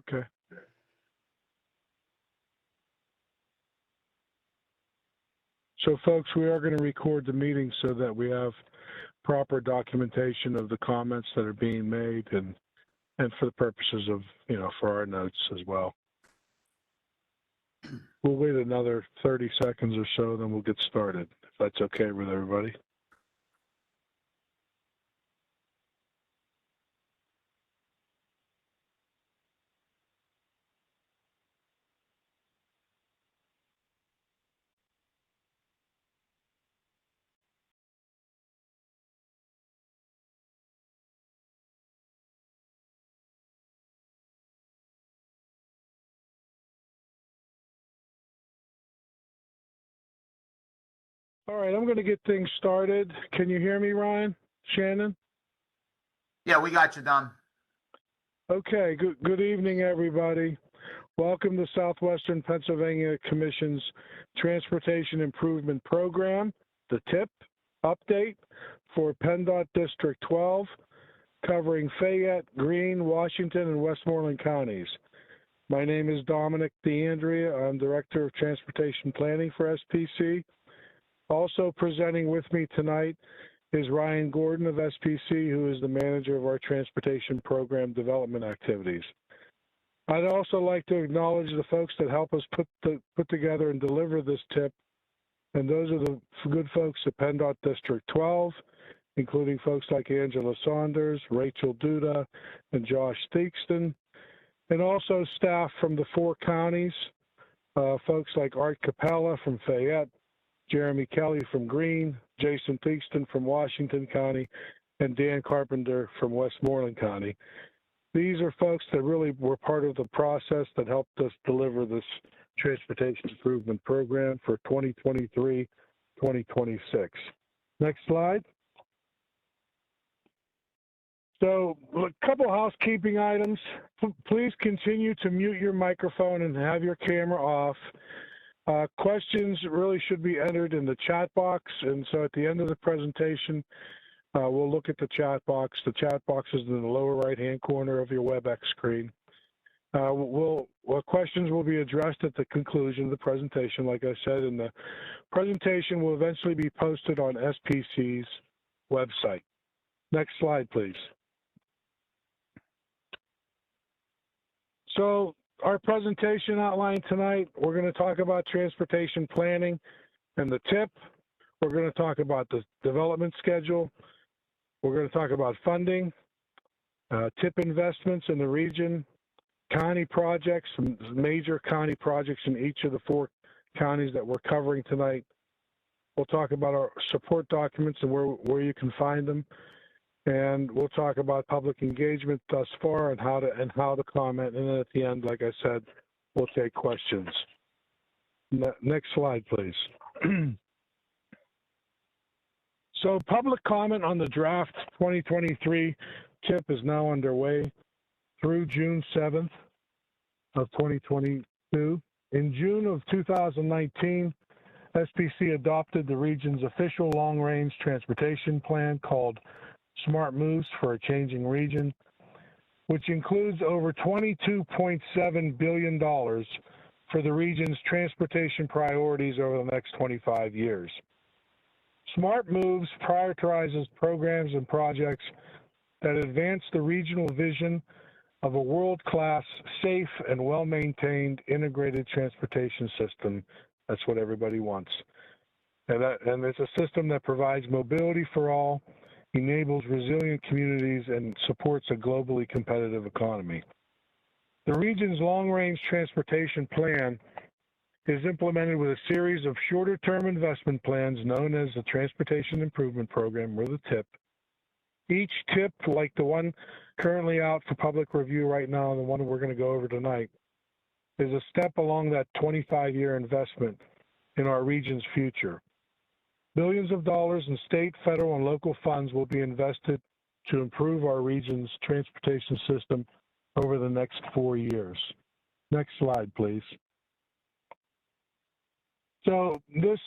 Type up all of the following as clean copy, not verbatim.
Okay. So, folks, we are going to record the meeting so that we have proper documentation of the comments that are being made and for the purposes of, for our notes as well. We'll wait another 30 seconds or so, then we'll get started, if that's okay with everybody. All right, I'm going to get things started. Can you hear me, Ryan? Shannon? Yeah, we got you, Don. Okay, good evening, everybody. Welcome to Southwestern Pennsylvania Commission's Transportation Improvement Program, the TIP update for PennDOT District 12, covering Fayette, Greene, Washington, and Westmoreland counties. My name is Dominic DeAndrea. I'm Director of Transportation Planning for SPC. Also presenting with me tonight is Ryan Gordon of SPC, who is the manager of our transportation program development activities. I'd also like to acknowledge the folks that help us put together and deliver this TIP, and those are the good folks at PennDOT District 12, including folks like Angela Saunders, Rachel Duda, and Josh Theakston, and also staff from the 4 counties, folks like Art Capella from Fayette, Jeremy Kelly from Greene, Jason Theakston from Washington County, and Dan Carpenter from Westmoreland County. These are folks that really were part of the process that helped us deliver this transportation improvement program for 2023-2026. Next slide. So a couple housekeeping items. Please continue to mute your microphone and have your camera off. Questions really should be entered in the chat box, and so at the end of the presentation, we'll look at the chat box. The chat box is in the lower right-hand corner of your WebEx screen. Questions will be addressed at the conclusion of the presentation, like I said, and the presentation will eventually be posted on SPC's website. Next slide, please. So, our presentation outline tonight, we're going to talk about transportation planning and the TIP. We're going to talk about the development schedule. We're going to talk about funding, TIP investments in the region, county projects, major county projects in each of the 4 counties that we're covering tonight. We'll talk about our support documents and where you can find them. And we'll talk about public engagement thus far and how to comment. And then at the end, like I said, we'll take questions. Next slide, please. So public comment on the draft 2023 TIP is now underway through June 7th of 2022. In June of 2019, SPC adopted the region's official long-range transportation plan called Smart Moves for a Changing Region, which includes over $22.7 billion for the region's transportation priorities over the next 25 years. Smart Moves prioritizes programs and projects that advance the regional vision of a world-class, safe, and well-maintained integrated transportation system. That's what everybody wants. And it's a system that provides mobility for all, enables resilient communities, and supports a globally competitive economy. The region's long-range transportation plan is implemented with a series of shorter-term investment plans known as the Transportation Improvement Program, or the TIP. Each TIP, like the one currently out for public review right now, the one we're going to go over tonight, is a step along that 25-year investment in our region's future. Billions of dollars in state, federal, and local funds will be invested to improve our region's transportation system over the next 4 years. Next slide, please. So this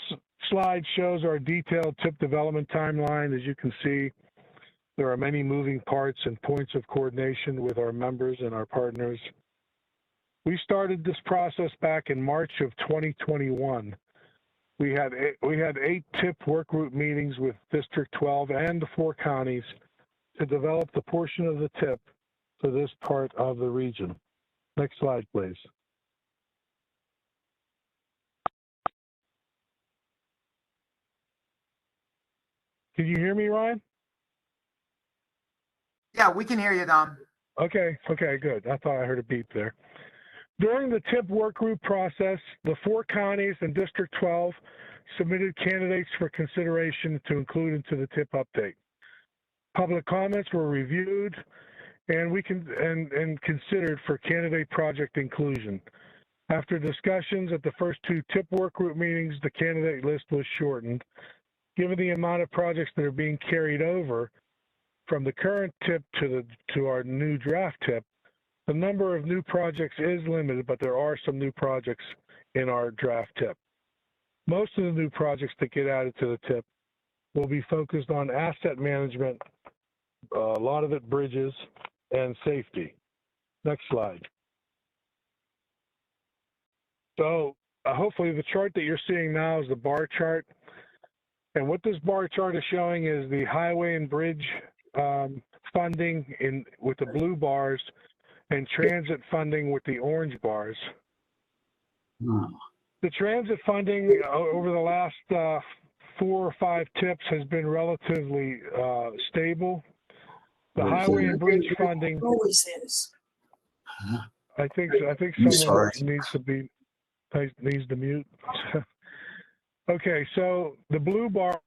slide shows our detailed TIP development timeline. As you can see, there are many moving parts and points of coordination with our members and our partners. We started this process back in March of 2021. We had 8 TIP work group meetings with District 12 and the 4 counties to develop the portion of the TIP for this part of the region. Next slide, please. Can you hear me, Ryan? Yeah, we can hear you, Dom. Okay, good. I thought I heard a beep there. During the TIP work group process, the 4 counties and District 12 submitted candidates for consideration to include into the TIP update. Public comments were reviewed and considered for candidate project inclusion. After discussions at the first 2 TIP work group meetings, the candidate list was shortened. Given the amount of projects that are being carried over from the current TIP to our new draft TIP, the number of new projects is limited, but there are some new projects in our draft TIP. Most of the new projects that get added to the TIP will be focused on asset management, a lot of it bridges, and safety. Next slide. So hopefully the chart that you're seeing now is the bar chart. And what this bar chart is showing is the highway and bridge funding with the blue bars and transit funding with the orange bars. The transit funding over the last 4 or 5 TIPs has been relatively stable. The highway and bridge funding always is. I think I'm someone sorry. needs to mute. Okay, so the blue bar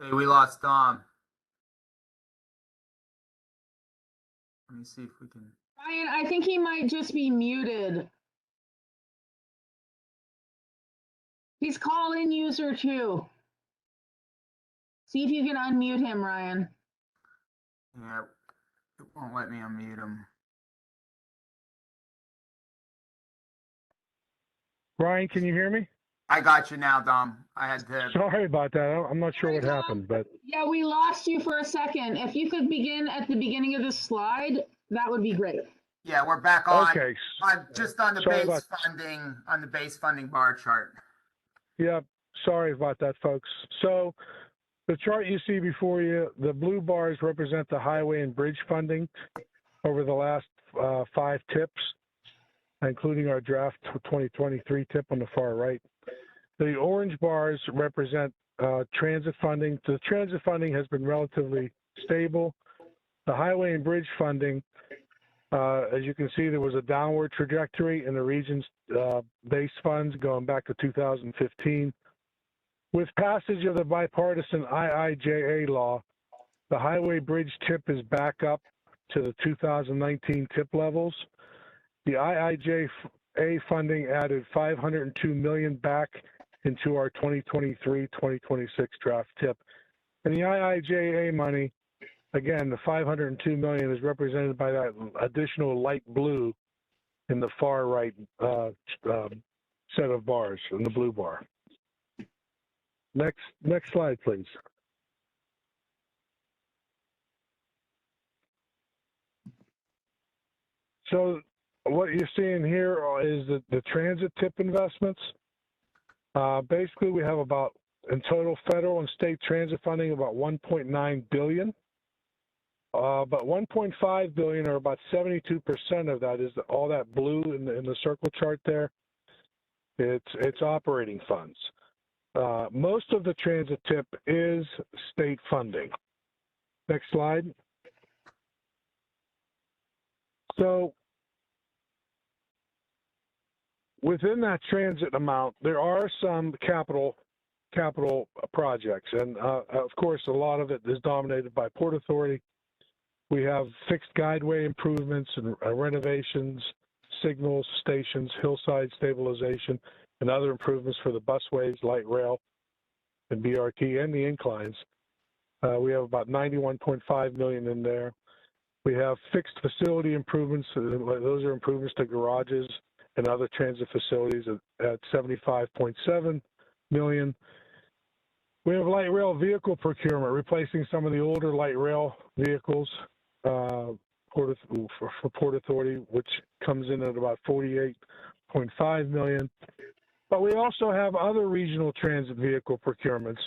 Hey, we lost Dom. Let me see if we can. Ryan, I think he might just be muted. He's call-in user too. See if you can unmute him, Ryan. Yeah, it won't let me unmute him. Ryan, can you hear me? I got you now, Dom. I had to. Sorry about that. I'm not sure what Sorry, happened, but Yeah, we lost you for a second. If you could begin at the beginning of the slide, that would be great. Yeah, we're back on. okay. Just on the Sorry base funding bar chart. Yeah, sorry about that, folks. So the chart you see before you, the blue bars represent the highway and bridge funding over the last 5 TIPs, including our draft 2023 TIP on the far right. The orange bars represent transit funding. The transit funding has been relatively stable. The highway and bridge funding, as you can see, there was a downward trajectory in the region's base funds going back to 2015. With passage of the bipartisan IIJA law, the highway bridge TIP is back up to the 2019 TIP levels. The IIJA funding added $502 million back into our 2023-2026 draft TIP. And the IIJA money, again, the $502 million is represented by that additional light blue in the far right set of bars, in the blue bar. Next slide, please. So what you're seeing here is the transit TIP investments. Basically, we have about, in total, federal and state transit funding, about $1.9 billion. But $1.5 billion, or about 72% of that, is all that blue in the circle chart there. It's operating funds. Most of the transit TIP is state funding. Next slide. So within that transit amount, there are some capital projects, and of course, a lot of it is dominated by Port Authority. We have fixed guideway improvements and renovations, signals, stations, hillside stabilization, and other improvements for the busways, light rail, and BRT, and the inclines. We have about $91.5 million in there. We have fixed facility improvements. Those are improvements to garages and other transit facilities at $75.7 million. We have light rail vehicle procurement, replacing some of the older light rail vehicles for Port Authority, which comes in at about $48.5 million. But we also have other regional transit vehicle procurements,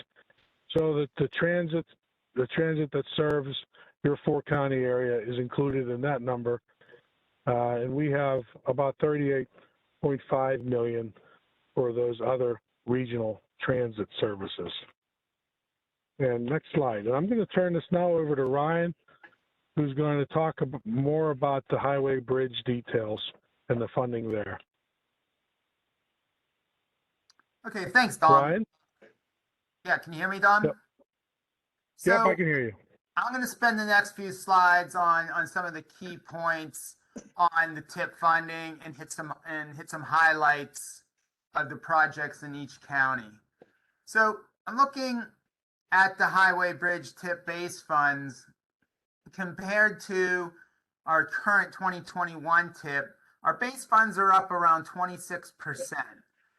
so that the transit that serves your 4-county area is included in that number, and we have about $38.5 million for those other regional transit services. And next slide. And I'm going to turn this now over to Ryan, who's going to talk more about the highway bridge details and the funding there. Okay, thanks, Dom. Ryan? Yeah, can you hear me, Dom? Yep. So, Yep, I can hear you. I'm going to spend the next few slides on some of the key points on the TIP funding and hit some highlights of the projects in each county. So I'm looking at the highway bridge TIP base funds compared to our current 2021 TIP. Our base funds are up around 26%.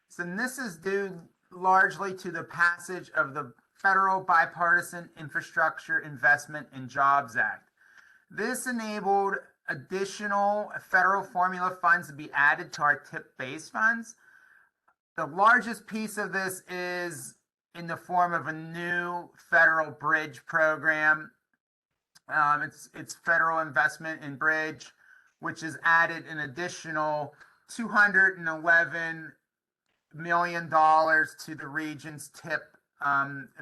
So this is due largely to the passage of the Federal Bipartisan Infrastructure Investment and Jobs Act. This enabled additional federal formula funds to be added to our TIP base funds. The largest piece of this is in the form of a new federal bridge program. It's federal investment in bridge, which has added an additional $211 million to the region's TIP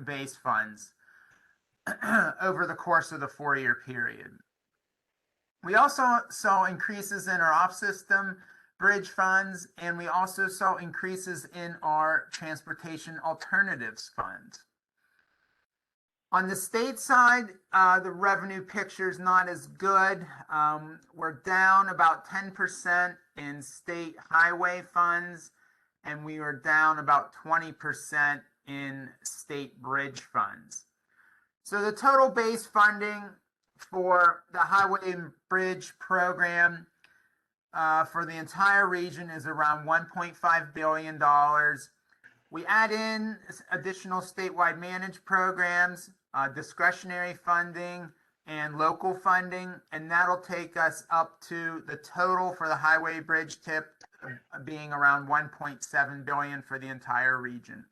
base funds over the course of the 4-year period. We also saw increases in our off-system bridge funds, and we also saw increases in our transportation alternatives fund. On the state side, the revenue picture is not as good. We're down about 10% in state highway funds, and we are down about 20% in state bridge funds. So the total base funding for the highway and bridge program for the entire region is around $1.5 billion. We add in additional statewide managed programs, discretionary funding, and local funding, and that'll take us up to the total for the highway bridge TIP being around $1.7 billion for the entire region.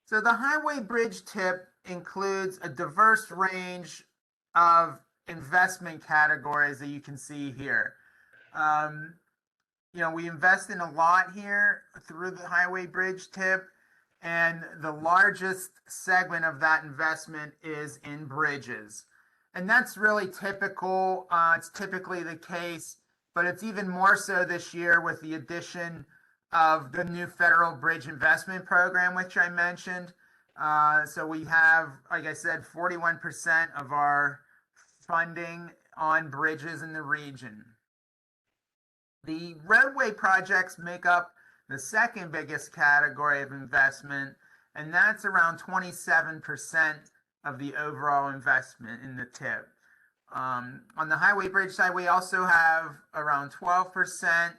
So the highway bridge TIP includes a diverse range of investment categories that you can see here. We invest in a lot here through the highway bridge TIP, and the largest segment of that investment is in bridges. And that's really typical. It's typically the case, but it's even more so this year with the addition of the new federal bridge investment program, which I mentioned. So we have, like I said, 41% of our funding on bridges in the region. The roadway projects make up the second biggest category of investment, and that's around 27% of the overall investment in the TIP. On the highway bridge side, we also have around 12%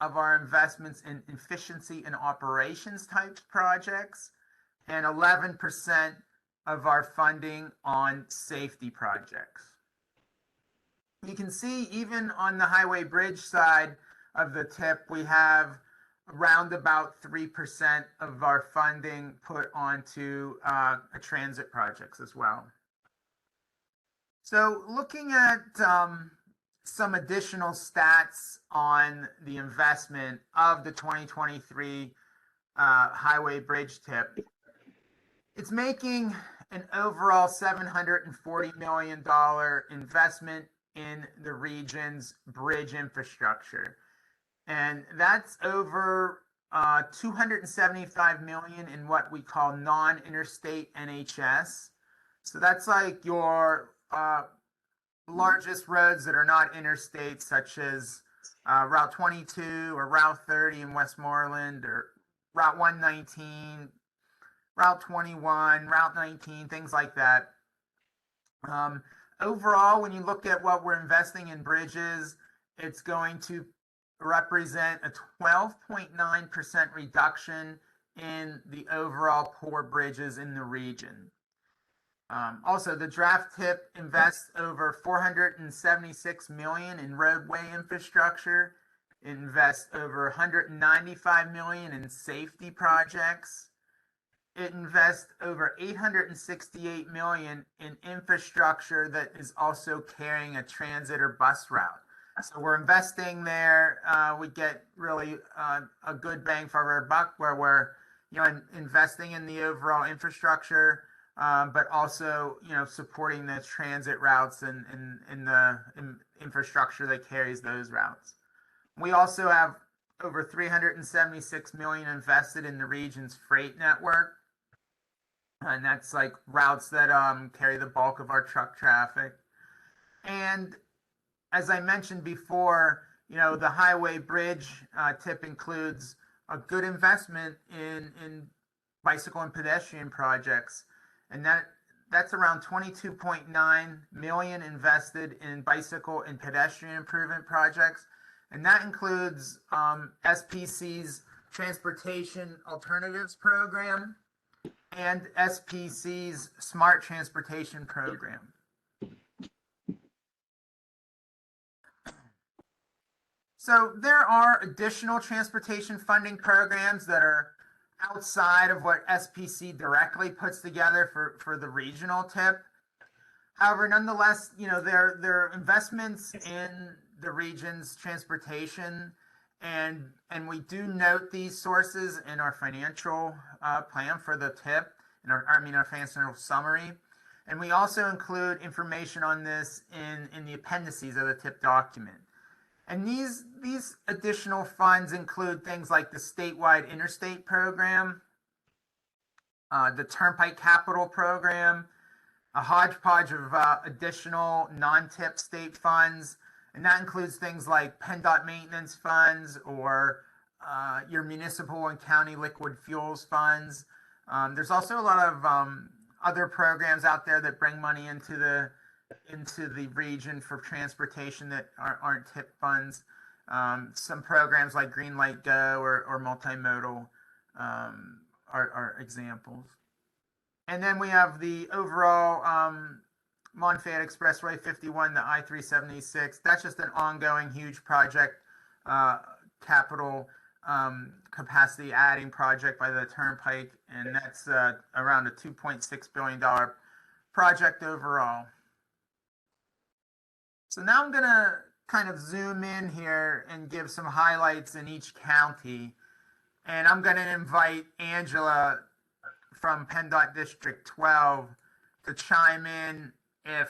of our investments in efficiency and operations type projects, and 11% of our funding on safety projects. You can see even on the highway bridge side of the TIP, we have around about 3% of our funding put onto transit projects as well. So looking at some additional stats on the investment of the 2023 highway bridge TIP, it's making an overall $740 million investment in the region's bridge infrastructure. And that's over $275 million in what we call non-interstate NHS. So that's like your largest roads that are not interstate, such as Route 22 or Route 30 in Westmoreland, or Route 119, Route 21, Route 19, things like that. Overall, when you look at what we're investing in bridges, it's going to represent a 12.9% reduction in the overall poor bridges in the region. Also, the draft tip invests over 476 million in roadway infrastructure. It invests over 195 million in safety projects. It invests over 868 million in infrastructure that is also carrying a transit or bus route. So we're investing there. We get really a good bang for our buck, where we're investing in the overall infrastructure, but also supporting the transit routes and the infrastructure that carries those routes. We also have over 376 million invested in the region's freight network, and that's like routes that carry the bulk of our truck traffic. And as I mentioned before, the highway bridge tip includes a good investment in bicycle and pedestrian projects, and that's around 22.9 million invested in bicycle and pedestrian improvement projects, and that includes SPC's Transportation Alternatives Program and SPC's Smart Transportation Program. So there are additional transportation funding programs that are outside of what SPC directly puts together for the regional tip. However, nonetheless, there are investments in the region's transportation, and we do note these sources in our financial plan for the tip, and our financial summary. And we also include information on this in the appendices of the tip document. And these additional funds include things like the statewide interstate program, the Turnpike Capital Program, a hodgepodge of additional non-tip state funds, and that includes things like PennDOT maintenance funds or your municipal and county liquid fuels funds. There's also a lot of other programs out there that bring money into the region for transportation that aren't tip funds. Some programs like Green Light Go or multimodal are examples. And then we have the overall Mon-Fayette Expressway 51, the I-376. That's just an ongoing huge project, capital capacity adding project by the Turnpike, and that's around a $2.6 billion project overall. So now I'm going to kind of zoom in here and give some highlights in each county. And I'm going to invite Angela from PennDOT District 12 to chime in if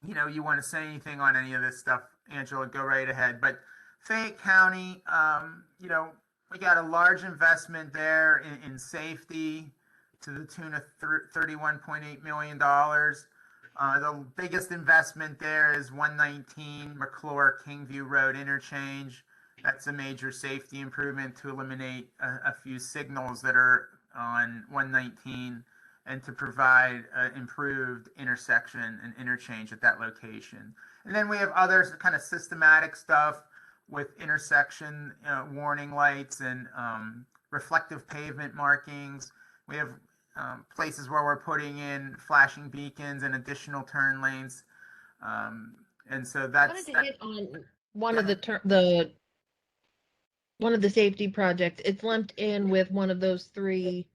you want to say anything on any of this stuff. Angela, go right ahead. But Fayette County, we got a large investment there in safety to the tune of $31.8 million. The biggest investment there is 119 McClure-Kingview Road interchange. That's a major safety improvement to eliminate a few signals that are on 119 and to provide improved intersection and interchange at that location. And then we have other kind of systematic stuff with intersection warning lights and reflective pavement markings. We have places where we're putting in flashing beacons and additional turn lanes, and so that's. I wanted to hit on one of the one of the safety projects. It's lumped in with one of those three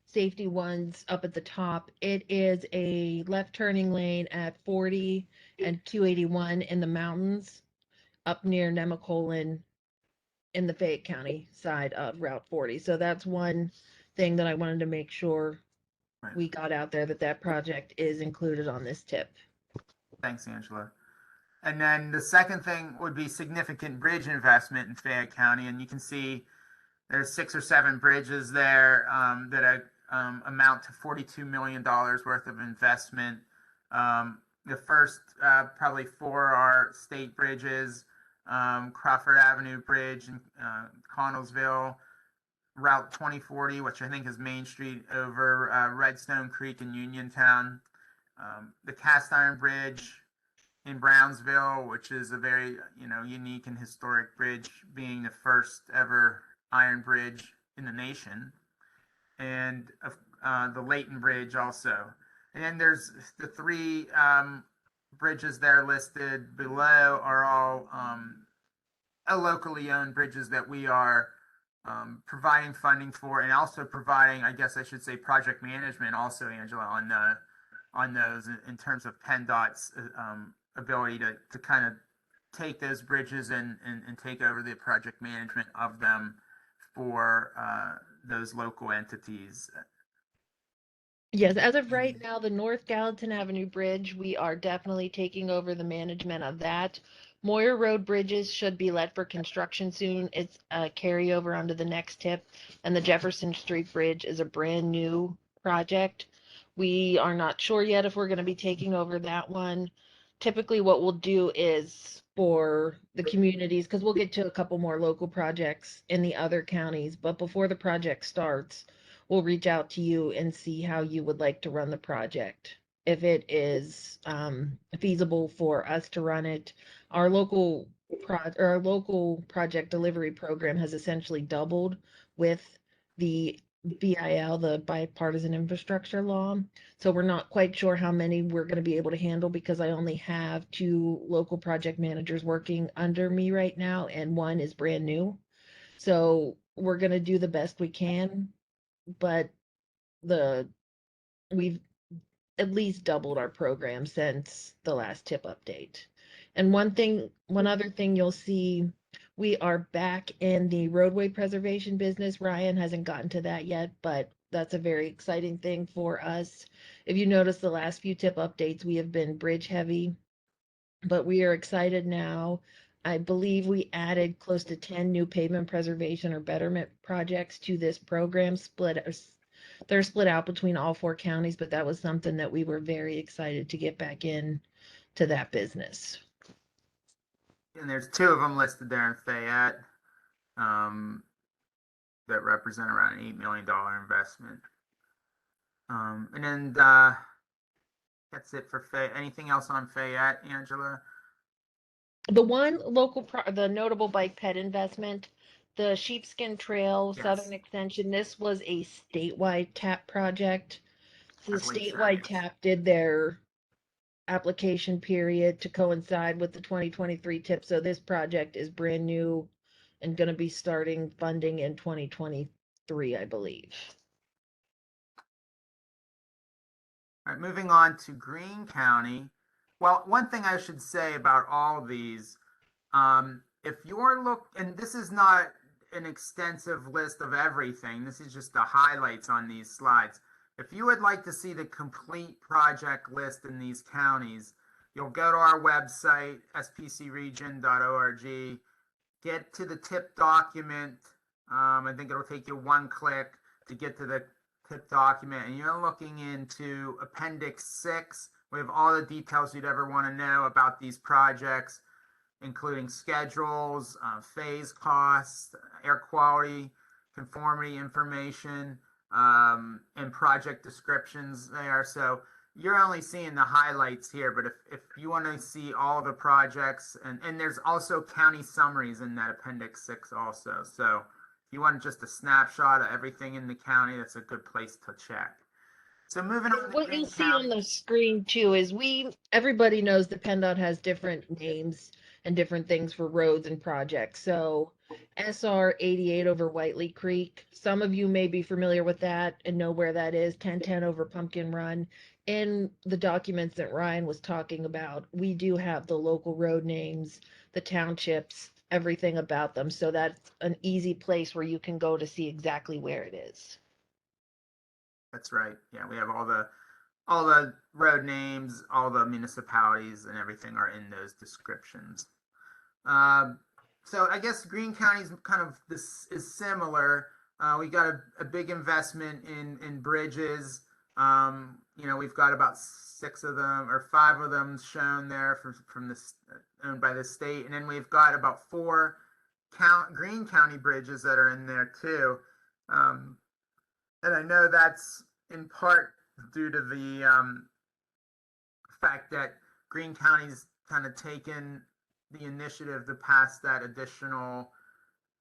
safety ones up at the top. It is a left turning lane at 40 and 281 in the mountains, up near Nemacolin, in the Fayette County side of Route 40. So that's one thing that I wanted to make sure we got out there, that project is included on this tip. Thanks, Angela. And then the second thing would be significant bridge investment in Fayette County. And you can see there's 6 or 7 bridges there that amount to $42 million worth of investment. The first probably 4 are state bridges, Crawford Avenue Bridge in Connellsville, Route 2040, which I think is Main Street over Redstone Creek in Uniontown, the Cast Iron Bridge in Brownsville, which is a very, unique and historic bridge, being the first ever iron bridge in the nation, and the Leighton Bridge also. And then there's the three bridges there listed below are all locally owned bridges that we are providing funding for, and also providing, I guess I should say, project management also, Angela, on those in terms of PennDOT's ability to kind of take those bridges and take over the project management of them for those local entities. Yes, as of right now, the North Gallatin Avenue Bridge, we are definitely taking over the management of that. Moyer Road bridges should be let for construction soon. It's a carryover onto the next tip. And the Jefferson Street Bridge is a brand new project. We are not sure yet if we're going to be taking over that one. Typically, what we'll do is for the communities, because we'll get to a couple more local projects in the other counties, but before the project starts, we'll reach out to you and see how you would like to run the project. If it is feasible for us to run it, our local project delivery program has essentially doubled with the BIL, the bipartisan infrastructure law. So we're not quite sure how many we're going to be able to handle because I only have 2 local project managers working under me right now, and one is brand new. So we're going to do the best we can, but we've at least doubled our program since the last tip update. And one other thing you'll see, we are back in the roadway preservation business. Ryan hasn't gotten to that yet, but that's a very exciting thing for us. If you notice the last few tip updates, we have been bridge heavy, but we are excited now. I believe we added close to 10 new pavement preservation or betterment projects to this program, they're split out between all 4 counties, but that was something that we were very excited to get back in to that business. And there's 2 of them listed there in Fayette that represent around an $8 million investment. And then that's it for Fayette. Anything else on Fayette, Angela? The one the notable bike ped investment, the Sheepskin Trail Yes. Southern Extension, this was a statewide TAP project. So the I believe so, statewide yes. TAP did their application period to coincide with the 2023 tip. So this project is brand new and going to be starting funding in 2023, I believe. All right, moving on to Greene County. Well, one thing I should say about all these, if you're and this is not an extensive list of everything, this is just the highlights on these slides. If you would like to see the complete project list in these counties, you'll go to our website, spcregion.org, get to the tip document. I think it'll take you 1 click to get to the tip document, and you're looking into Appendix 6. We have all the details you'd ever want to know about these projects, including schedules, phase costs, air quality, conformity information, and project descriptions there. So you're only seeing the highlights here, but if you want to see all the projects, and there's also county summaries in that Appendix 6 also. So if you want just a snapshot of everything in the county, that's a good place to check. So moving on. What you'll see on the screen too is everybody knows that PennDOT has different names and different things for roads and projects. So SR 88 over Whiteley Creek, some of you may be familiar with that and know where that is. 1010 over Pumpkin Run. In the documents that Ryan was talking about, we do have the local road names, the townships, everything about them. So that's an easy place where you can go to see exactly where it is. That's right. Yeah, we have all the road names, all the municipalities, and everything are in those descriptions. So I guess Greene County's kind of this is similar. We got a big investment in bridges. We've got about 6 of them or 5 of them shown there from this owned by the state, and then we've got about 4 Greene County bridges that are in there too. And I know that's in part due to the fact that Greene County's kind of taken the initiative to pass that additional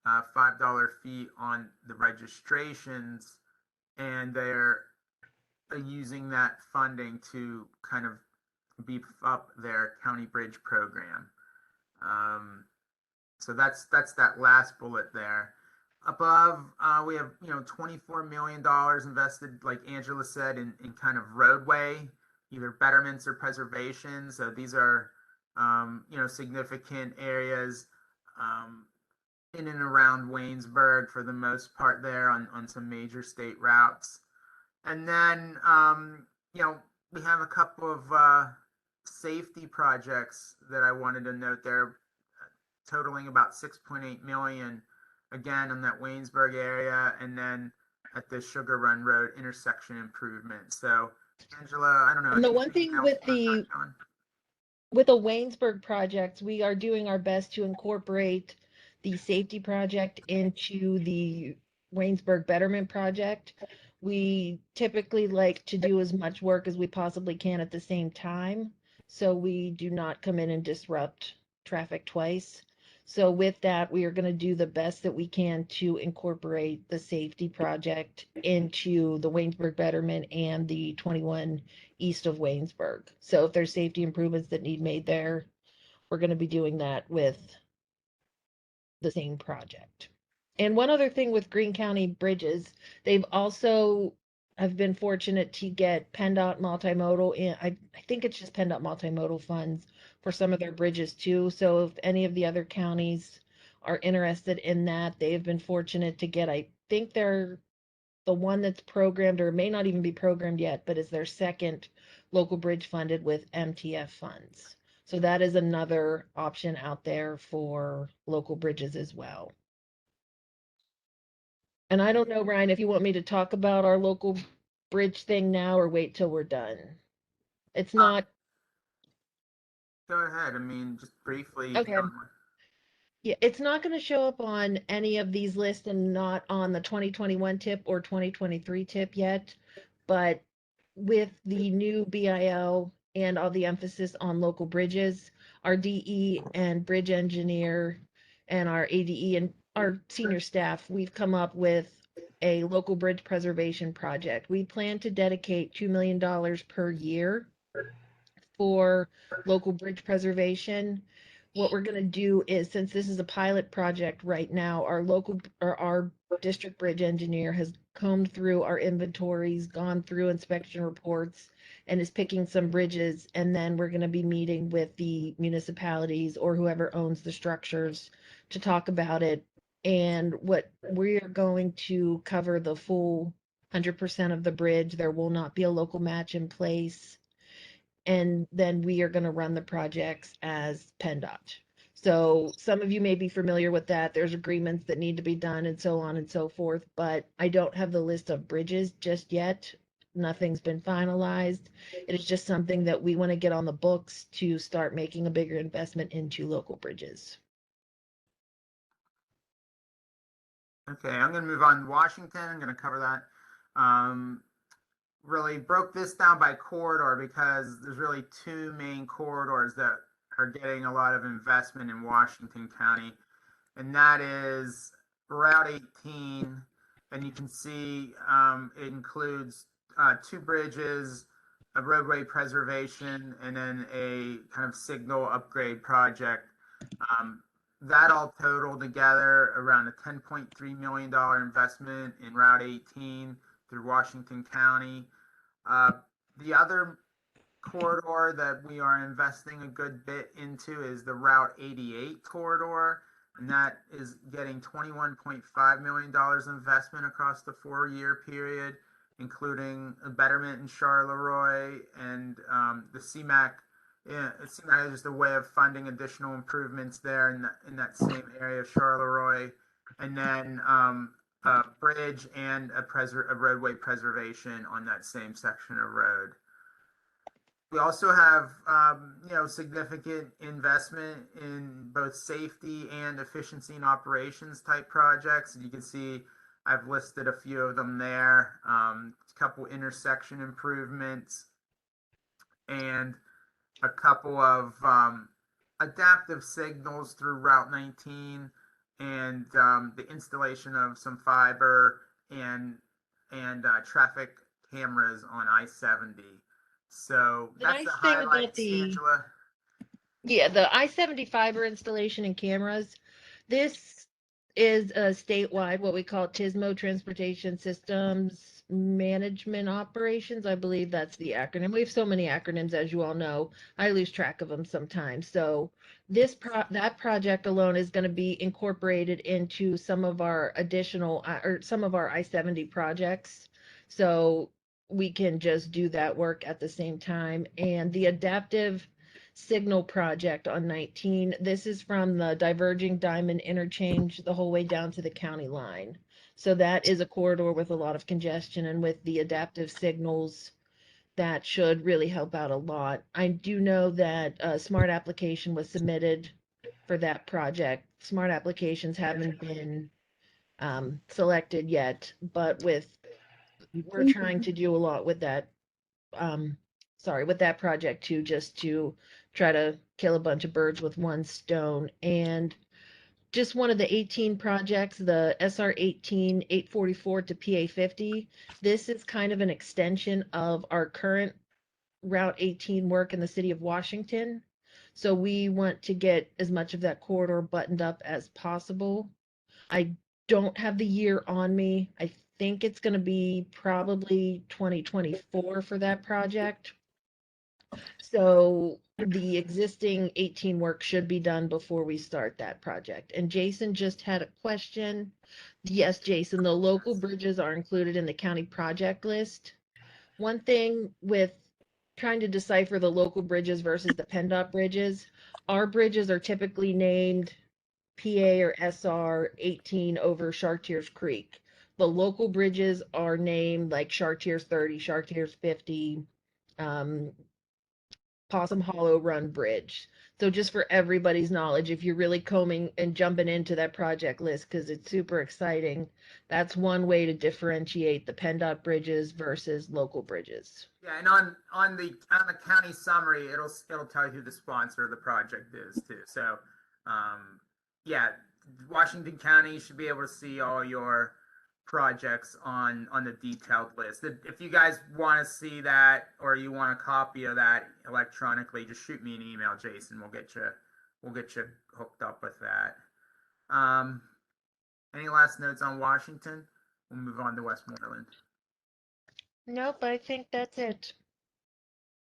$5 fee on the registrations, and they're using that funding to kind of beef up their county bridge program. So that's that last bullet there. Above, we have $24 million invested, like Angela said, in kind of roadway, either betterments or preservation. So these are significant areas in and around Waynesburg for the most part there on some major state routes. And then we have a couple of safety projects that I wanted to note there, totaling about 6.8 million, again on that Waynesburg area, and then at the Sugar Run Road intersection improvement. So Angela, I don't know. And the one anything thing else with you wanna touch on? with the Waynesburg project, we are doing our best to incorporate the safety project into the Waynesburg Betterment project. We typically like to do as much work as we possibly can at the same time, so we do not come in and disrupt traffic twice. So with that, we are going to do the best that we can to incorporate the safety project into the Waynesburg Betterment and the 21 east of Waynesburg. So if there's safety improvements that need made there, we're going to be doing that with the same project. And one other thing with Greene County Bridges, they've also have been fortunate to get PennDOT multimodal in. I think it's just PennDOT multimodal funds for some of their bridges too. So if any of the other counties are interested in that, they've been fortunate to get, I think they're the one that's programmed, or may not even be programmed yet, but is their second local bridge funded with MTF funds. So that is another option out there for local bridges as well. And I don't know, Ryan, if you want me to talk about our local bridge thing now or wait till we're done. It's not. Go ahead. I mean, just briefly. Okay. Yeah, it's not going to show up on any of these lists and not on the 2021 tip or 2023 tip yet. But with the new BIL and all the emphasis on local bridges, our DE and bridge engineer and our ADE and our senior staff, we've come up with a local bridge preservation project. We plan to dedicate $2 million per year for local bridge preservation. What we're going to do is, since this is a pilot project right now, our district bridge engineer has combed through our inventories, gone through inspection reports, and is picking some bridges. And then we're going to be meeting with the municipalities or whoever owns the structures to talk about it. And what we're going to cover the full 100% of the bridge. There will not be a local match in place. And then we are going to run the projects as PennDOT. So some of you may be familiar with that. There's agreements that need to be done and so on and so forth, but I don't have the list of bridges just yet. Nothing's been finalized. It is just something that we want to get on the books to start making a bigger investment into local bridges. Okay, I'm going to move on to Washington. I'm going to cover that. Really broke this down by corridor because there's really two main corridors that are getting a lot of investment in Washington County, and that is Route 18, and you can see it includes two bridges, a roadway preservation, and then a kind of signal upgrade project. That all totaled together around a $10.3 million investment in Route 18 through Washington County. The other corridor that we are investing a good bit into is the Route 88 corridor, and that is getting $21.5 million investment across the 4-year period, including a betterment in Charleroi and the CMAQ. Yeah, CMAQ is just a way of funding additional improvements there in that same area of Charleroi, and then a bridge and a roadway preservation on that same section of road. We also have, significant investment in both safety and efficiency and operations type projects. And you can see I've listed a few of them there. A couple intersection improvements and a couple of adaptive signals through Route 19 and the installation of some fiber and traffic cameras on I-70. So The that's the nice thing about highlights, Angela. the I-70 fiber installation and cameras, this is a statewide, what we call TISMO, Transportation Systems Management Operations. I believe that's the acronym. We have so many acronyms, as you all know. I lose track of them sometimes. So that project alone is going to be incorporated into some of our additional or some of our I-70 projects. So we can just do that work at the same time. And the adaptive signal project on 19. This is from the diverging diamond interchange the whole way down to the county line. So that is a corridor with a lot of congestion, and with the adaptive signals, that should really help out a lot. I do know that a smart application was submitted for that project. Smart applications haven't been selected yet, but we're trying to do a lot with that with that project too, just to try to kill a bunch of birds with one stone. And just one of the 18 projects, the SR 18 844 to PA 50. This is kind of an extension of our current Route 18 work in the city of Washington. So we want to get as much of that corridor buttoned up as possible. I don't have the year on me. I think it's going to be probably 2024 for that project. So the existing 18 work should be done before we start that project. And Jason just had a question. Yes, Jason, the local bridges are included in the county project list. One thing with trying to decipher the local bridges versus the PennDOT bridges, our bridges are typically named PA or SR 18 over Chartiers Creek. The local bridges are named like Chartiers 30, Chartiers 50, Possum Hollow Run Bridge. So just for everybody's knowledge, if you're really combing and jumping into that project list because it's super exciting, that's one way to differentiate the PennDOT bridges versus local bridges. Yeah, and on the county summary, it'll tell you who the sponsor of the project is too. So, yeah, Washington County should be able to see all your projects on the detailed list. If you guys want to see that or you want a copy of that electronically, just shoot me an email, Jason. We'll get you hooked up with that. Any last notes on Washington? We'll move on to Westmoreland. Nope, I think that's it.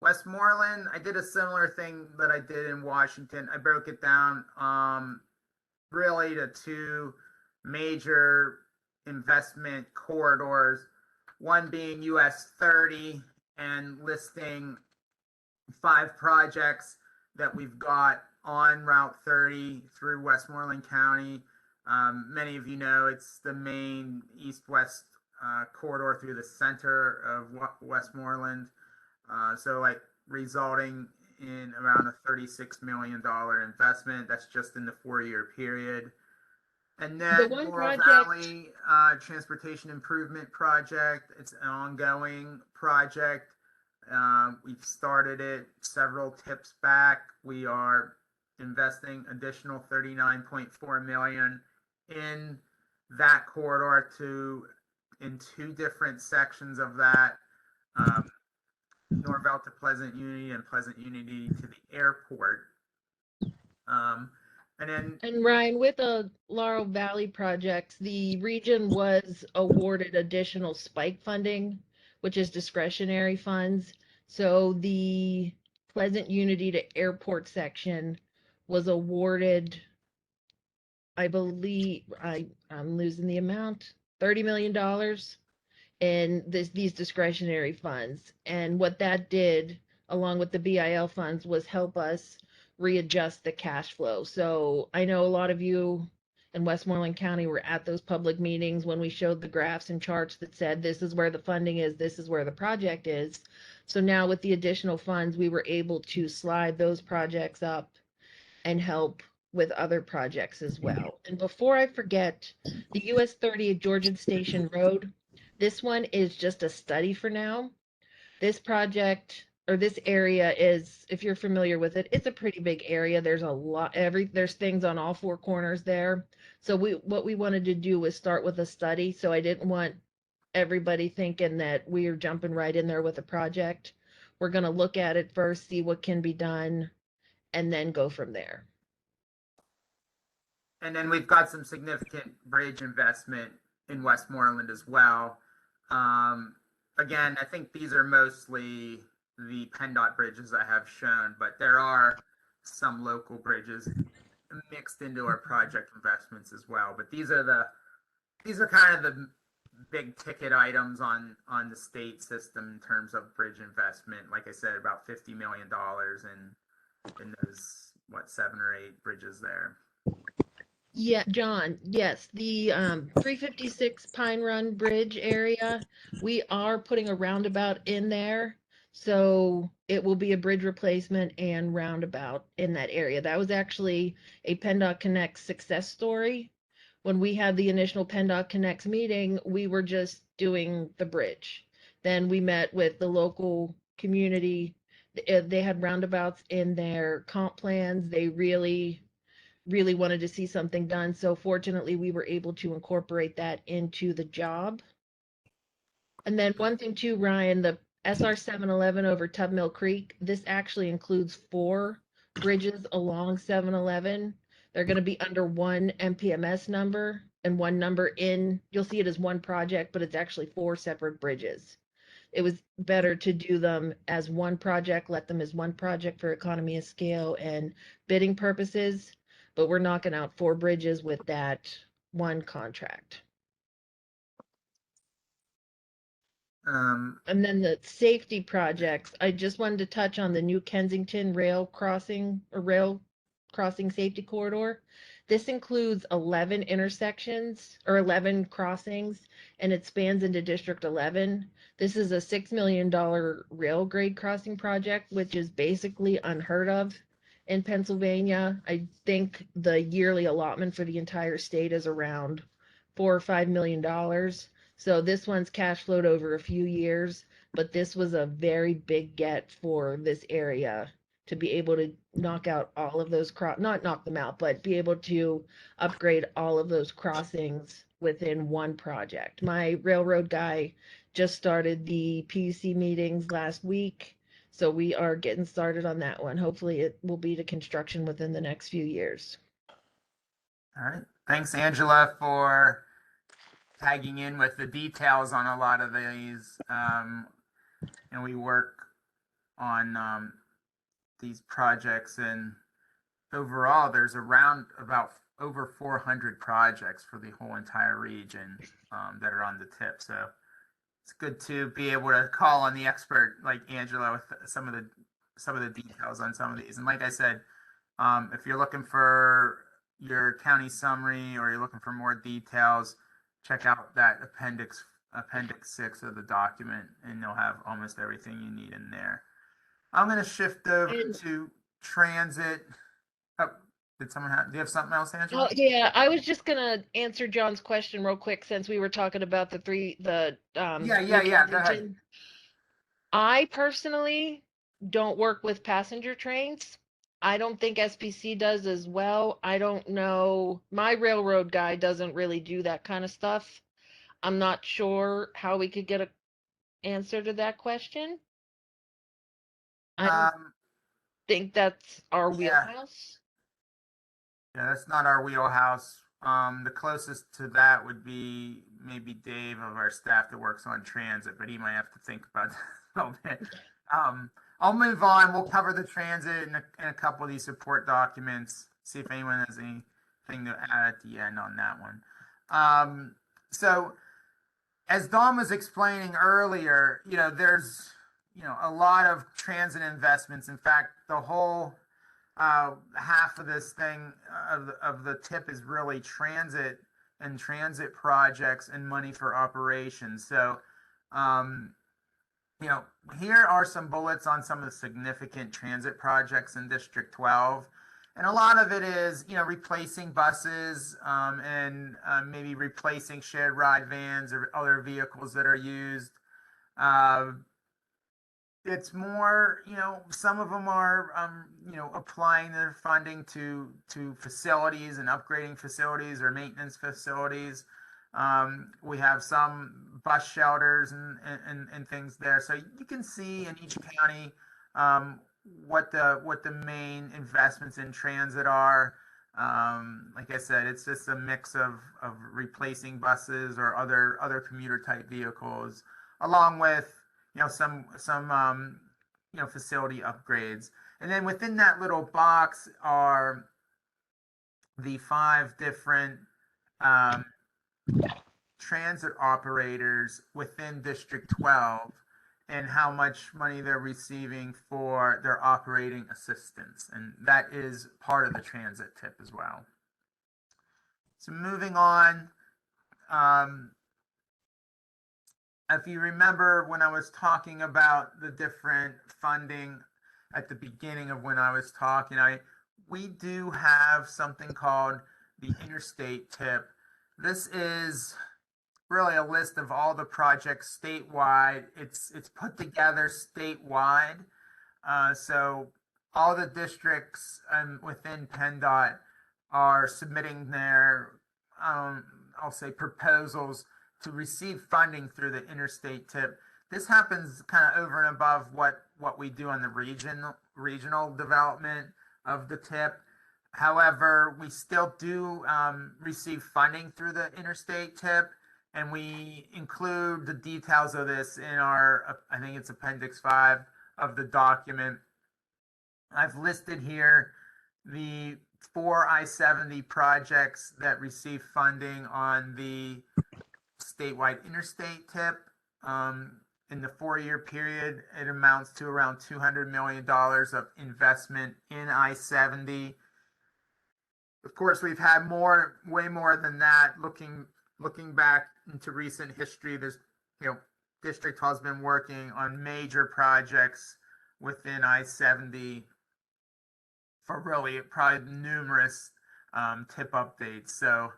Westmoreland, I did a similar thing that I did in Washington. I broke it down really to two major investment corridors, one being US 30 and listing 5 projects that we've got on Route 30 through Westmoreland County. Many of you know it's the main east-west corridor through the center of Westmoreland. So like resulting in around a $36 million investment. That's just in the 4-year period. And then Laurel Valley Transportation Improvement Project. It's an ongoing project. We've started it several tips back. We are investing additional $39.4 million in that corridor in 2 different sections of that. Norvell to Pleasant Unity and Pleasant Unity to the airport. And Ryan, with the Laurel Valley projects, the region was awarded additional spike funding, which is discretionary funds. So the Pleasant Unity to airport section was awarded, I believe, I'm losing the amount, $30 million in these discretionary funds. And what that did, along with the BIL funds, was help us readjust the cash flow. So I know a lot of you in Westmoreland County were at those public meetings when we showed the graphs and charts that said this is where the funding is, this is where the project is. So now with the additional funds, we were able to slide those projects up and help with other projects as well. And before I forget, the US 30 at Georgian Station Road, this one is just a study for now. This project or this area is, if you're familiar with it, it's a pretty big area. There's a lot, there's things on all four corners there. So what we wanted to do was start with a study. So I didn't want everybody thinking that we're jumping right in there with a project. We're going to look at it first, see what can be done, and then go from there. And then we've got some significant bridge investment in Westmoreland as well. Again, I think these are mostly the PennDOT bridges I have shown, but there are some local bridges mixed into our project investments as well. But these are kind of the big ticket items on the state system in terms of bridge investment. Like I said, about $50 million in those 7 or 8 bridges there. Yeah, John, yes, the 356 Pine Run Bridge area, we are putting a roundabout in there. So it will be a bridge replacement and roundabout in that area. That was actually a PennDOT Connect success story. When we had the initial PennDOT Connect meeting, we were just doing the bridge. Then we met with the local community. They had roundabouts in their comp plans. They really wanted to see something done. So fortunately, we were able to incorporate that into the job. And then one thing too, Ryan, the SR 711 over Tub Mill Creek, this actually includes 4 bridges along 711. They're going to be under one MPMS number and one number in, you'll see it as one project, but it's actually 4 separate bridges. It was better to do them as one project, let them as one project for economy of scale and bidding purposes, but we're knocking out 4 bridges with that one contract. And then the safety projects, I just wanted to touch on the New Kensington rail crossing safety corridor. This includes 11 intersections or 11 crossings, and it spans into District 11. This is a $6 million rail grade crossing project, which is basically unheard of in Pennsylvania. I think the yearly allotment for the entire state is around $4 or $5 million. So this one's cash flowed over a few years, but this was a very big get for this area to be able to knock out all of those not knock them out, but be able to upgrade all of those crossings within one project. My railroad guy just started the PUC meetings last week, so we are getting started on that one. Hopefully it will be to construction within the next few years. All right. Thanks, Angela, for tagging in with the details on a lot of these. And we work on these projects, and overall there's around about over 400 projects for the whole entire region that are on the tip. So it's good to be able to call on the expert like Angela with some of the details on some of these. And like I said, if you're looking for your county summary or you're looking for more details, check out that appendix 6 of the document, and you'll have almost everything you need in there. I'm going to shift over to transit. Oh, do you have something else, Angela? Oh, yeah, I was just gonna answer John's question real quick since we were talking about the Yeah. Go ahead. I personally don't work with passenger trains. I don't think SPC does as well. I don't know. My railroad guy doesn't really do that kind of stuff. I'm not sure how we could get an answer to that question. I don't think that's our wheelhouse. Yeah, that's not our wheelhouse. The closest to that would be maybe Dave of our staff that works on transit, but he might have to think about that a little bit. I'll move on. We'll cover the transit in a couple of these support documents. See if anyone has anything to add at the end on that one. So as Dawn was explaining earlier, there's, a lot of transit investments. In fact, the whole half of this thing of the tip is really transit and transit projects and money for operations. So, here are some bullets on some of the significant transit projects in District 12. And a lot of it is, replacing buses and maybe replacing shared ride vans or other vehicles that are used. it's more, some of them are, applying their funding to facilities and upgrading facilities or maintenance facilities. We have some bus shelters and things there. So you can see in each county what the main investments in transit are. Like I said, it's just a mix of replacing buses or other commuter type vehicles, along with some facility upgrades. And then within that little box are the 5 different transit operators within District 12 and how much money they're receiving for their operating assistance. And that is part of the transit tip as well. So moving on, if you remember when I was talking about the different funding at the beginning of when I was talking, we do have something called the interstate tip. This is really a list of all the projects statewide. It's put together statewide. So all the districts within PennDOT are submitting their, I'll say, proposals to receive funding through the interstate tip. This happens kind of over and above what we do on the regional development of the tip. However, we still do receive funding through the interstate tip, and we include the details of this in our, I think it's Appendix 5 of the document. I've listed here the 4 I-70 projects that receive funding on the statewide interstate tip. In the 4-year period, it amounts to around $200 million of investment in I-70. Of course, we've had way more than that. Looking back into recent history, there's, District has been working on major projects within I-70 for really probably numerous tip updates. So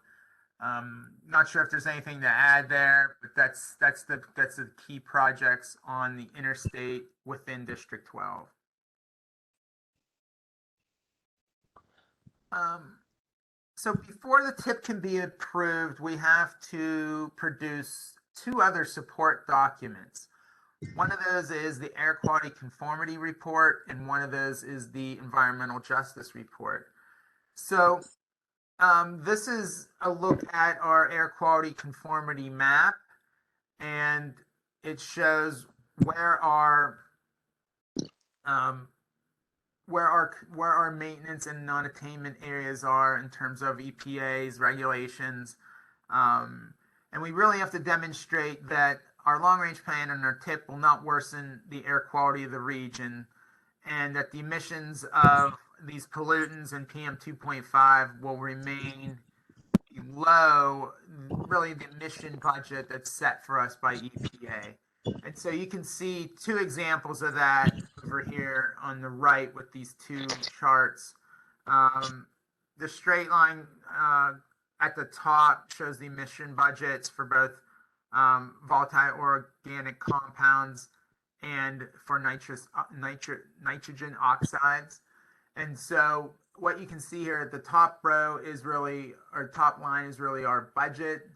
not sure if there's anything to add there, but that's the key projects on the interstate within District 12. So before the tip can be approved, we have to produce 2 other support documents. One of those is the Air Quality Conformity Report, and one of those is the Environmental Justice Report. So this is a look at our air quality conformity map, and it shows where our maintenance and non-attainment areas are in terms of EPA's regulations. And we really have to demonstrate that our long-range plan and our tip will not worsen the air quality of the region, and that the emissions of these pollutants and PM 2.5 will remain below really the emission budget that's set for us by EPA. And so you can see 2 examples of that over here on the right with these 2 charts. The straight line at the top shows the emission budgets for both volatile organic compounds and for nitrogen oxides. And so what you can see here at the top row is really, our top line is really our budget.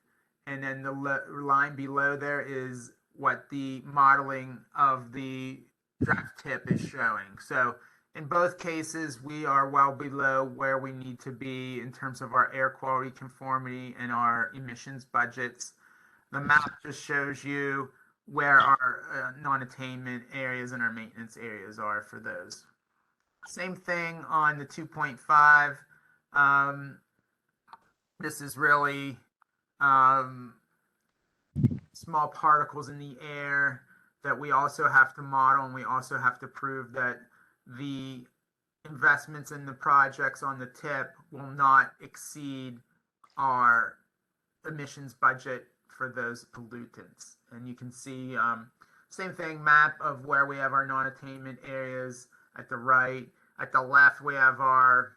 And then the line below there is what the modeling of the draft tip is showing. So in both cases, we are well below where we need to be in terms of our air quality conformity and our emissions budgets. The map just shows you where our non-attainment areas and our maintenance areas are for those. Same thing on the 2.5. This is really small particles in the air that we also have to model, and we also have to prove that the investments in the projects on the tip will not exceed our emissions budget for those pollutants. And you can see same thing, map of where we have our non-attainment areas at the right. At the left, we have our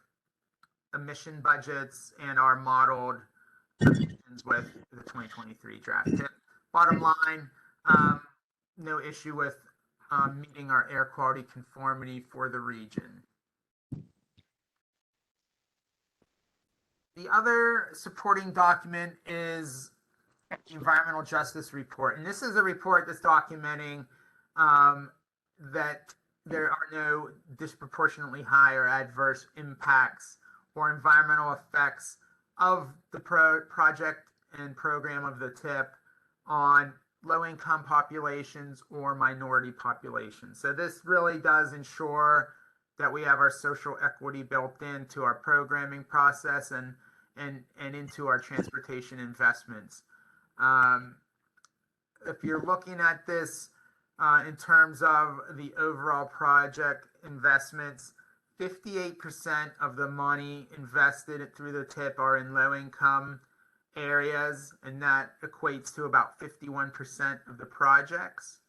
emission budgets and our modeled emissions with the 2023 draft tip. Bottom line, no issue with meeting our air quality conformity for the region. The other supporting document is the Environmental Justice Report. And this is a report that's documenting that there are no disproportionately high or adverse impacts or environmental effects of the project and program of the TIP on low-income populations or minority populations. So this really does ensure that we have our social equity built into our programming process and into our transportation investments. If you're looking at this in terms of the overall project investments, 58% of the money invested through the TIP are in low-income areas, and that equates to about 51% of the projects.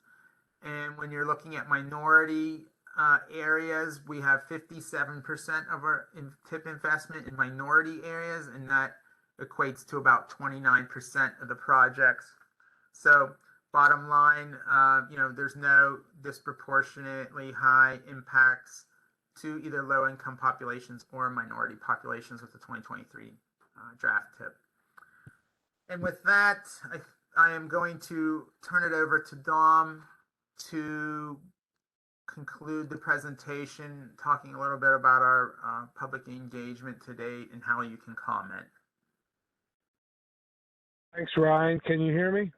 And when you're looking at minority areas, we have 57% of our TIP investment in minority areas, and that equates to about 29% of the projects. So bottom line, there's no disproportionately high impacts to either low-income populations or minority populations with the 2023 draft TIP. And with that, I am going to turn it over to Dom to conclude the presentation, talking a little bit about our public engagement to date and how you can comment. Thanks, Ryan. Can you hear me?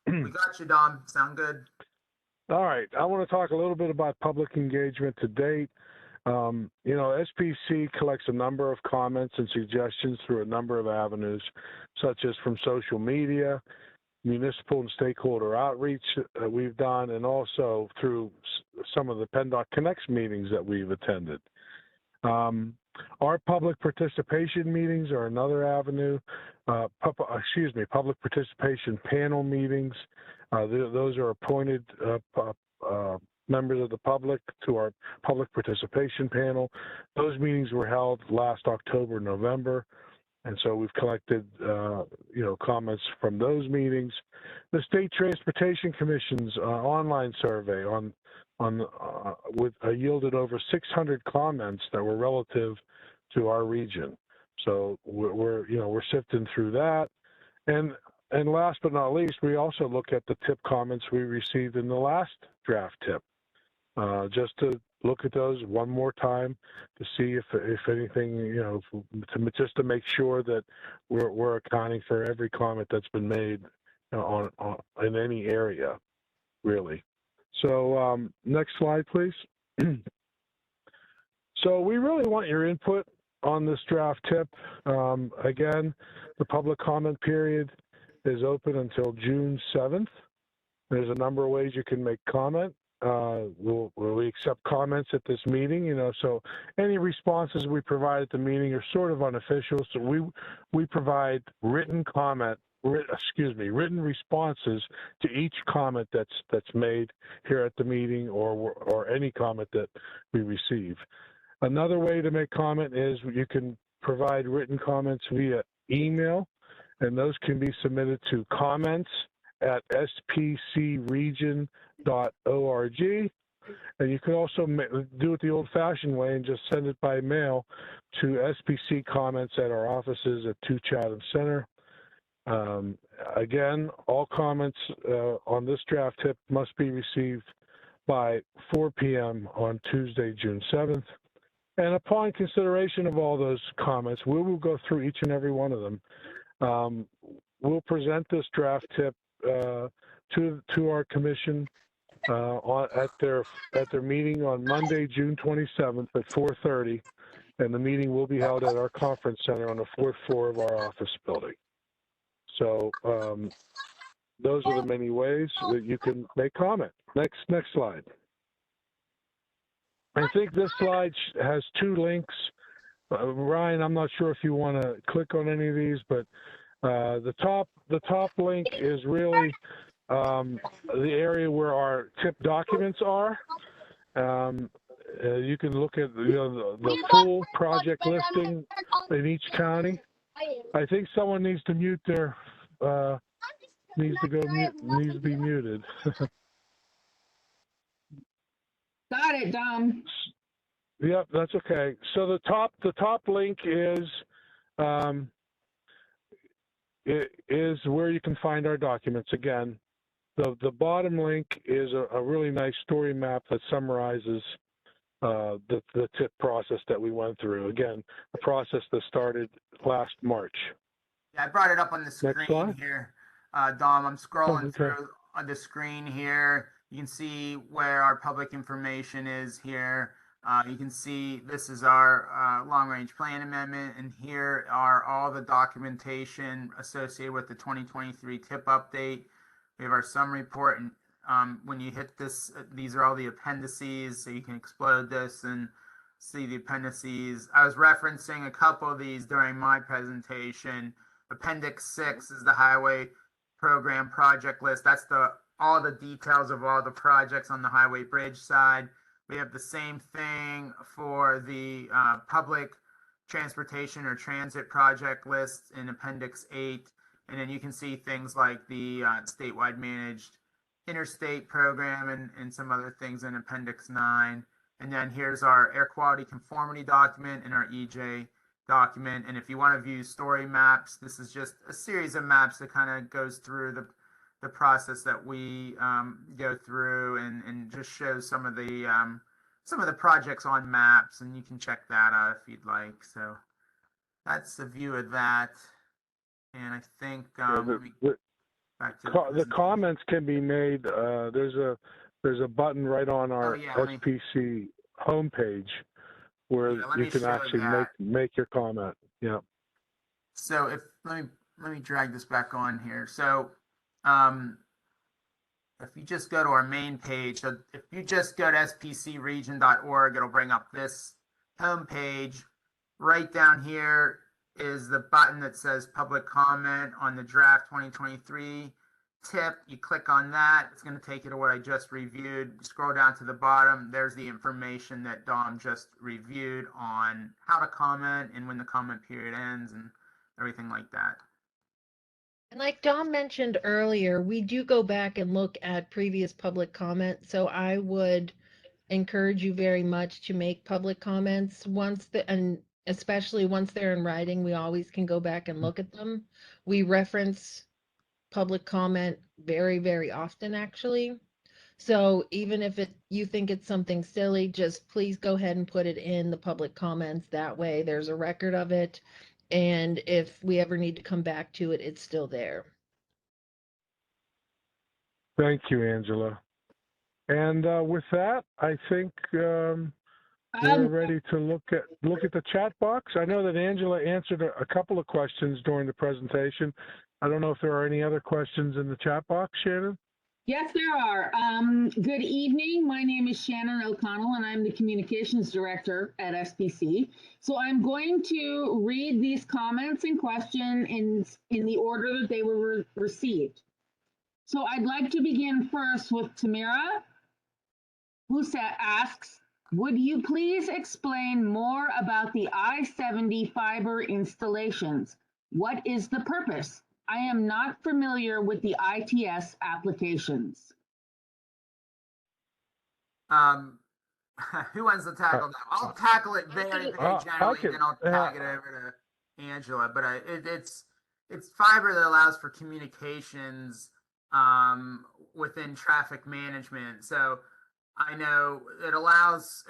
We got you, Dom. Sound good? All right. I want to talk a little bit about public engagement to date. SPC collects a number of comments and suggestions through a number of avenues, such as from social media, municipal and stakeholder outreach that we've done, and also through some of the PennDOT Connects meetings that we've attended. Our public participation meetings are another avenue. Public participation panel meetings. Those are appointed members of the public to our public participation panel. Those meetings were held last October, November, and so we've collected, comments from those meetings. The State Transportation Commission's online survey yielded over 600 comments that were relative to our region. So we're sifting through that, and last but not least, we also look at the TIP comments we received in the last draft TIP, just to look at those one more time to see if anything, just to make sure that we're accounting for every comment that's been made in any area, really. So next slide, please. So we really want your input on this draft TIP. Again, the public comment period is open until June 7th. There's a number of ways you can make comment. We accept comments at this meeting, so any responses we provide at the meeting are sort of unofficial. So we provide written responses to each comment that's made here at the meeting or any comment that we receive. Another way to make comment is you can provide written comments via email, and those can be submitted to comments@spcregion.org. And you can also do it the old-fashioned way and just send it by mail to SPC comments at our offices at 2 Chatham Center. Again, all comments on this draft TIP must be received by 4 p.m. on Tuesday, June 7th. And upon consideration of all those comments, we will go through each and every one of them. We'll present this draft TIP to our commission at their meeting on Monday, June 27th at 4:30, and the meeting will be held at our conference center on the 4th floor of our office building. So those are the many ways that you can make comment. Next slide. I think this slide has 2 links. Ryan, I'm not sure if you want to click on any of these, but the top link is really the area where our TIP documents are. You can look at the full project listing in each county. I think someone needs to mute their needs to be muted. Got it, Dom. Yep, that's okay. So the top link is where you can find our documents. Again, the bottom link is a really nice story map that summarizes the TIP process that we went through. Again, a process that started last March. Yeah, I brought it up on the Next screen slide. here. Dom, I'm scrolling okay. through on the screen here. You can see where our public information is here. You can see this is our long-range plan amendment, and here are all the documentation associated with the 2023 TIP update. We have our summary report, and when you hit this, these are all the appendices, so you can explode this and see the appendices. I was referencing a couple of these during my presentation. Appendix 6 is the highway program project list. That's all the details of all the projects on the highway bridge side. We have the same thing for the public transportation or transit project list in Appendix 8. And then you can see things like the statewide managed interstate program and some other things in Appendix 9. And then here's our air quality conformity document and our EJ document. And if you want to view story maps, this is just a series of maps that kind of goes through the process that we go through and just shows some of the projects on maps, and you can check that out if you'd like. So that's the view of that. And I think back to the comments can be made. There's a button right on our SPC homepage where you can actually make your comment. Yeah. So let me drag this back on here. So if you just go to our main page, so if you just go to spcregion.org, it'll bring up this homepage. Right down here is the button that says public comment on the draft 2023 TIP. You click on that, it's going to take you to what I just reviewed. Scroll down to the bottom, there's the information that Dom just reviewed on how to comment and when the comment period ends and everything like that. And like Dom mentioned earlier, we do go back and look at previous public comments. So I would encourage you very much to make public comments and especially once they're in writing, we always can go back and look at them. We reference public comment very, very often, actually. So even if you think it's something silly, just please go ahead and put it in the public comments. That way there's a record of it. And if we ever need to come back to it, it's still there. Thank you, Angela. And with that, I think we're ready to look at the chat box. I know that Angela answered a couple of questions during the presentation. I don't know if there are any other questions in the chat box, Shannon? Yes, there are. Good evening. My name is Shannon O'Connell, and I'm the Communications Director at SPC. So I'm going to read these comments and questions in the order that they were received. So I'd like to begin first with Tamira, who asks, would you please explain more about the I-70 fiber installations? What is the purpose? I am not familiar with the ITS applications. Who wants to tackle that? I'll tackle it very generally, and then I'll tag it over to Angela. But it's fiber that allows for communications within traffic management. So I know it allows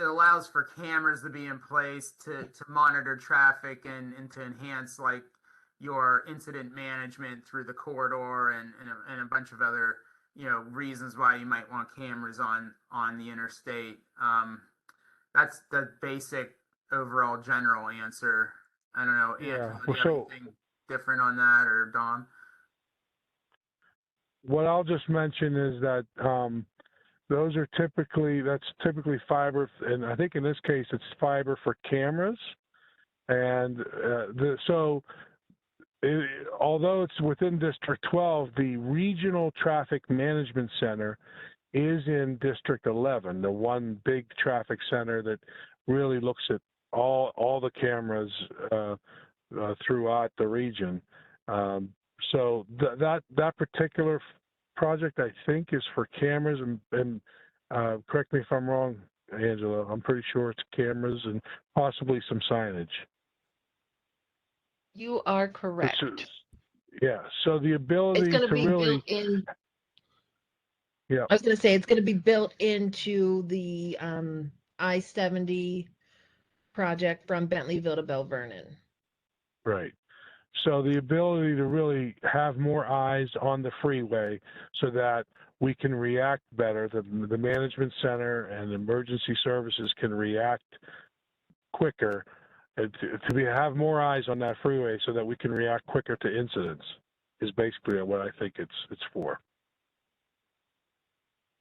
for cameras to be in place to monitor traffic and to enhance like your incident management through the corridor and a bunch of other reasons why you might want cameras on the interstate. That's the basic overall general answer. I don't know, Angela, do you have anything different on that, or Dom? What I'll just mention is that that's typically fiber, and I think in this case it's fiber for cameras. And although it's within District 12, the Regional Traffic Management Center is in District 11, the one big traffic center that really looks at all the cameras throughout the region. So that particular project, I think, is for cameras, and correct me if I'm wrong, Angela. I'm pretty sure it's cameras and possibly some signage. You are correct. Yeah, so the It's ability going to to be really, built in. yeah, I was going to say it's going to be built into the I-70 project from Bentleyville to Bell Vernon. right. So the ability to really have more eyes on the freeway so that we can react better, the management center and emergency services can react quicker, have more eyes on that freeway so that we can react quicker to incidents is basically what I think it's for.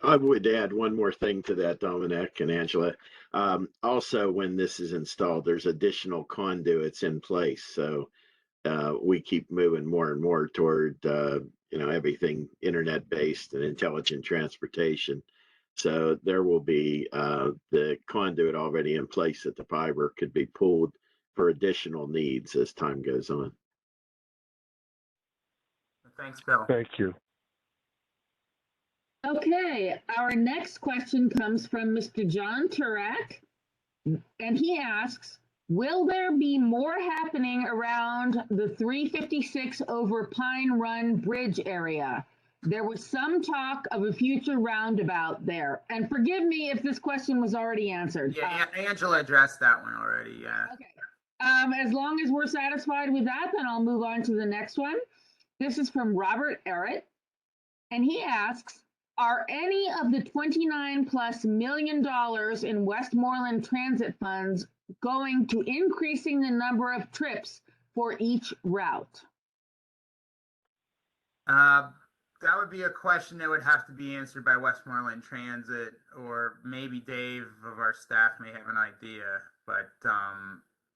I would add one more thing to that, Dominic and Angela. Also, when this is installed, there's additional conduits in place. So we keep moving more and more toward, everything internet-based and intelligent transportation. So there will be the conduit already in place that the fiber could be pulled for additional needs as time goes on. Thanks, Bill. Thank you. Okay, our next question comes from Mr. John Turak, and he asks, will there be more happening around the 356 over Pine Run Bridge area? There was some talk of a future roundabout there. And forgive me if this question was already answered. Yeah, Angela addressed that one already, yeah. Okay. As long as we're satisfied with that, then I'll move on to the next one. This is from Robert Errett, and he asks, are any of the $29+ million in Westmoreland transit funds going to increasing the number of trips for each route? That would be a question that would have to be answered by Westmoreland Transit, or maybe Dave of our staff may have an idea, but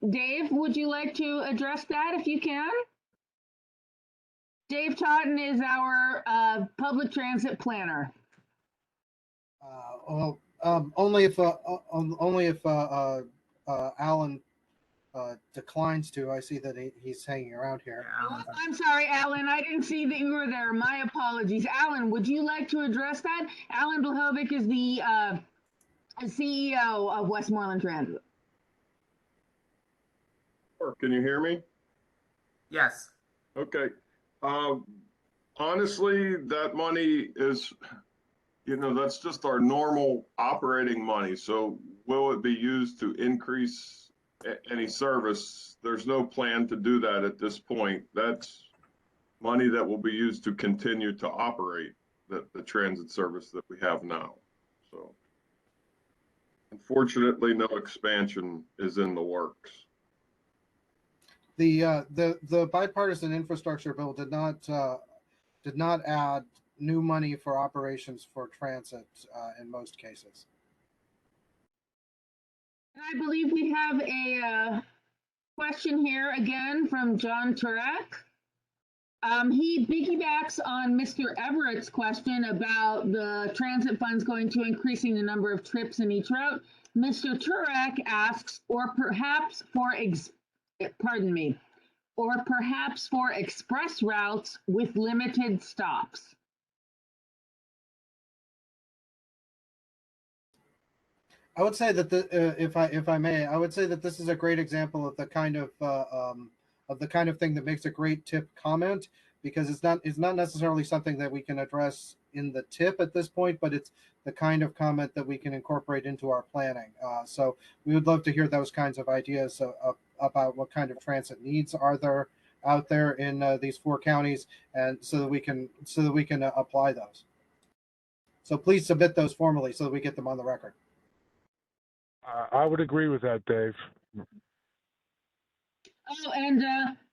Dave, would you like to address that if you can? Dave Totten is our public transit planner. Only if Alan declines to. I see that he's hanging around here. yeah, I'm sorry, Alan. I didn't see that you were there. My apologies. Alan, would you like to address that? Alan Blahovic is the CEO of Westmoreland Transit. Can you hear me? yes. Okay. Honestly, that money is, that's just our normal operating money. So will it be used to increase any service? There's no plan to do that at this point. That's money that will be used to continue to operate the transit service that we have now. So unfortunately, no expansion is in the works. The bipartisan infrastructure bill did not add new money for operations for transit in most cases. And I believe we have a question here again from John Turak. He piggybacks on Mr. Everett's question about the transit funds going to increasing the number of trips in each route. Mr. Turak asks, or perhaps for express routes with limited stops. I would say that if I may, I would say that this is a great example of the kind of thing that makes a great tip comment, because it's not necessarily something that we can address in the tip at this point, but it's the kind of comment that we can incorporate into our planning. So we would love to hear those kinds of ideas about what kind of transit needs are there out there in these 4 counties, and so that we can apply those. So please submit those formally so that we get them on the record. I would agree with that, Dave. Oh, and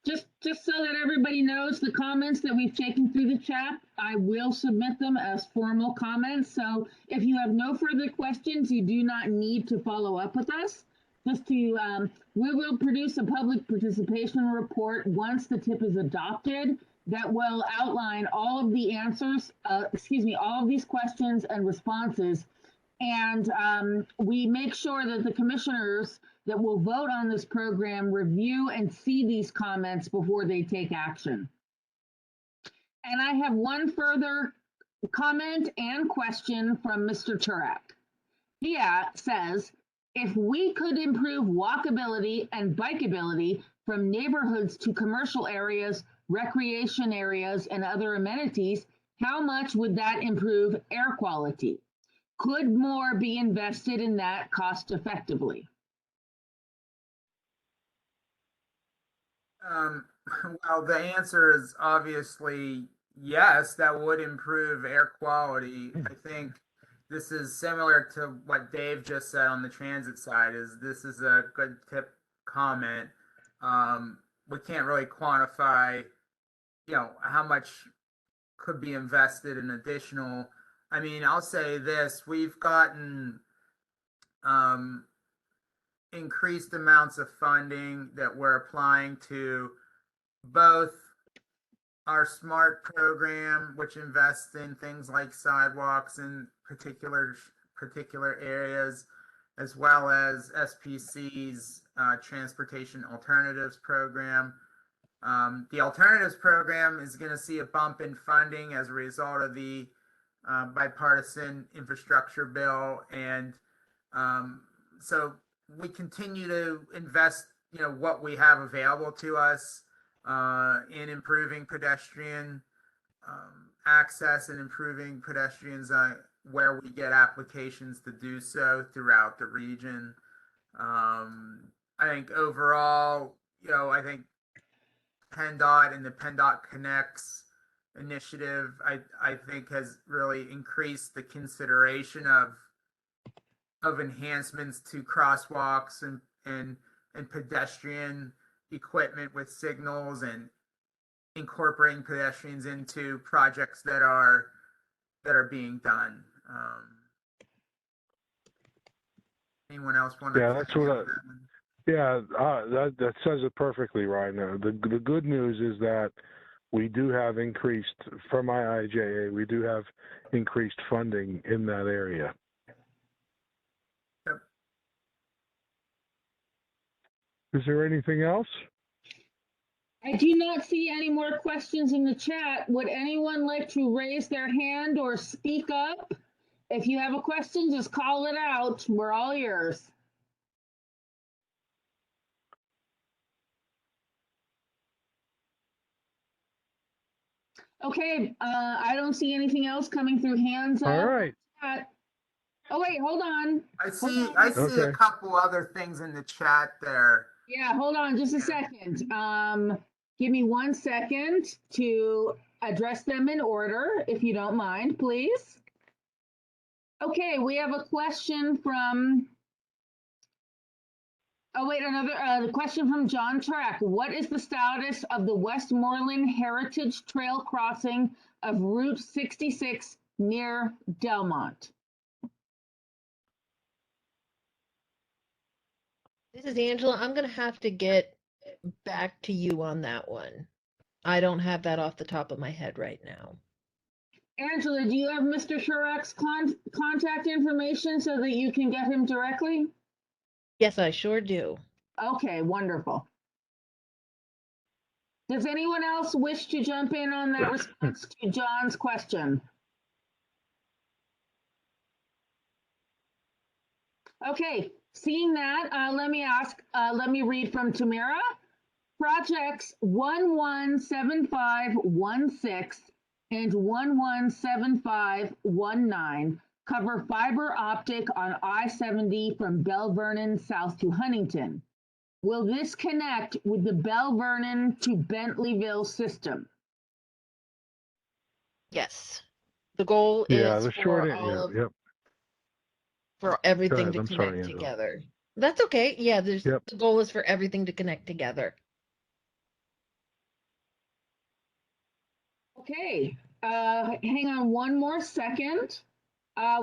just so that everybody knows, the comments that we've taken through the chat, I will submit them as formal comments. So if you have no further questions, you do not need to follow up with us. Just to, we will produce a public participation report once the tip is adopted that will outline all of the answers, all of these questions and responses. And we make sure that the commissioners that will vote on this program review and see these comments before they take action. And I have one further comment and question from Mr. Turak. says, if we could improve walkability and bikeability from neighborhoods to commercial areas, recreation areas, and other amenities, how much would that improve air quality? Could more be invested in that cost effectively? Well, the answer is obviously yes, that would improve air quality. I think this is similar to what Dave just said on the transit side, is this is a good tip comment. We can't really quantify, how much could be invested in additional. I mean, I'll say this, we've gotten increased amounts of funding that we're applying to both our SMART program, which invests in things like sidewalks in particular areas, as well as SPC's Transportation Alternatives Program. The Alternatives Program is going to see a bump in funding as a result of the bipartisan infrastructure bill, and so we continue to invest, what we have available to us in improving pedestrian access and improving pedestrians where we get applications to do so throughout the region. I think overall, I think PennDOT and the PennDOT Connects initiative, I think has really increased the consideration of enhancements to crosswalks and pedestrian equipment with signals, and incorporating pedestrians into projects that are being done. Anyone else want to? Yeah, that's what that says it perfectly right now. The good news is that we do have increased, from IIJA, we do have increased funding in that area. Yep. Is there anything else? I do not see any more questions in the chat. Would anyone like to raise their hand or speak up? If you have a question, just call it out. We're all ears. Okay, I don't see anything else coming through hands up. All right. Oh wait, hold on. I see a couple other things in the chat there. Yeah, hold on just a second. Give me 1 second to address them in order, if you don't mind, please. Okay, we have a question from, another question from John Track. What is the status of the Westmoreland Heritage Trail crossing of Route 66 near Delmont? This is Angela. I'm going to have to get back to you on that one. I don't have that off the top of my head right now. Angela, do you have Mr. Shurak's contact information so that you can get him directly? Yes, I sure do. Okay, wonderful. Does anyone else wish to jump in on that response to John's question? Okay, seeing that, let me read from Tamara. Projects 117516 and 117519 cover fiber optic on I-70 from Bell Vernon south to Huntington. Will this connect with the Bell Vernon to Bentleyville system? Yes. The goal is for everything to connect together. That's okay. Yeah, the goal is for everything to connect together. Okay, hang on one more second.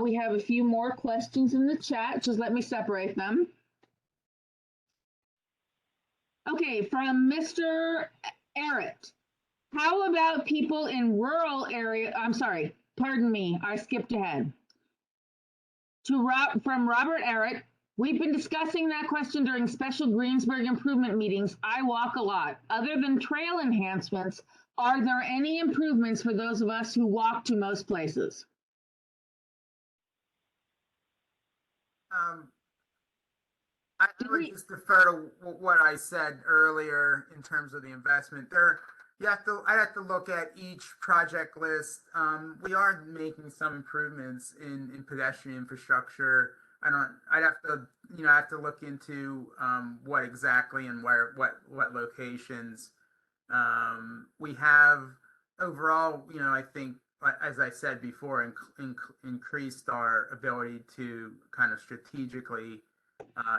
We have a few more questions in the chat. Just let me separate them. Okay, from Mr. Errett. How about people in rural area? I'm sorry, pardon me, I skipped ahead. From Robert Errett, we've been discussing that question during special Greensburg improvement meetings. I walk a lot. Other than trail enhancements, are there any improvements for those of us who walk to most places? I Did would we- just defer to what I said earlier in terms of the investment. I have to look at each project list. We are making some improvements in pedestrian infrastructure. I'd have to, I have to look into, what exactly and what locations. We have overall, I think, as I said before, increased our ability to kind of strategically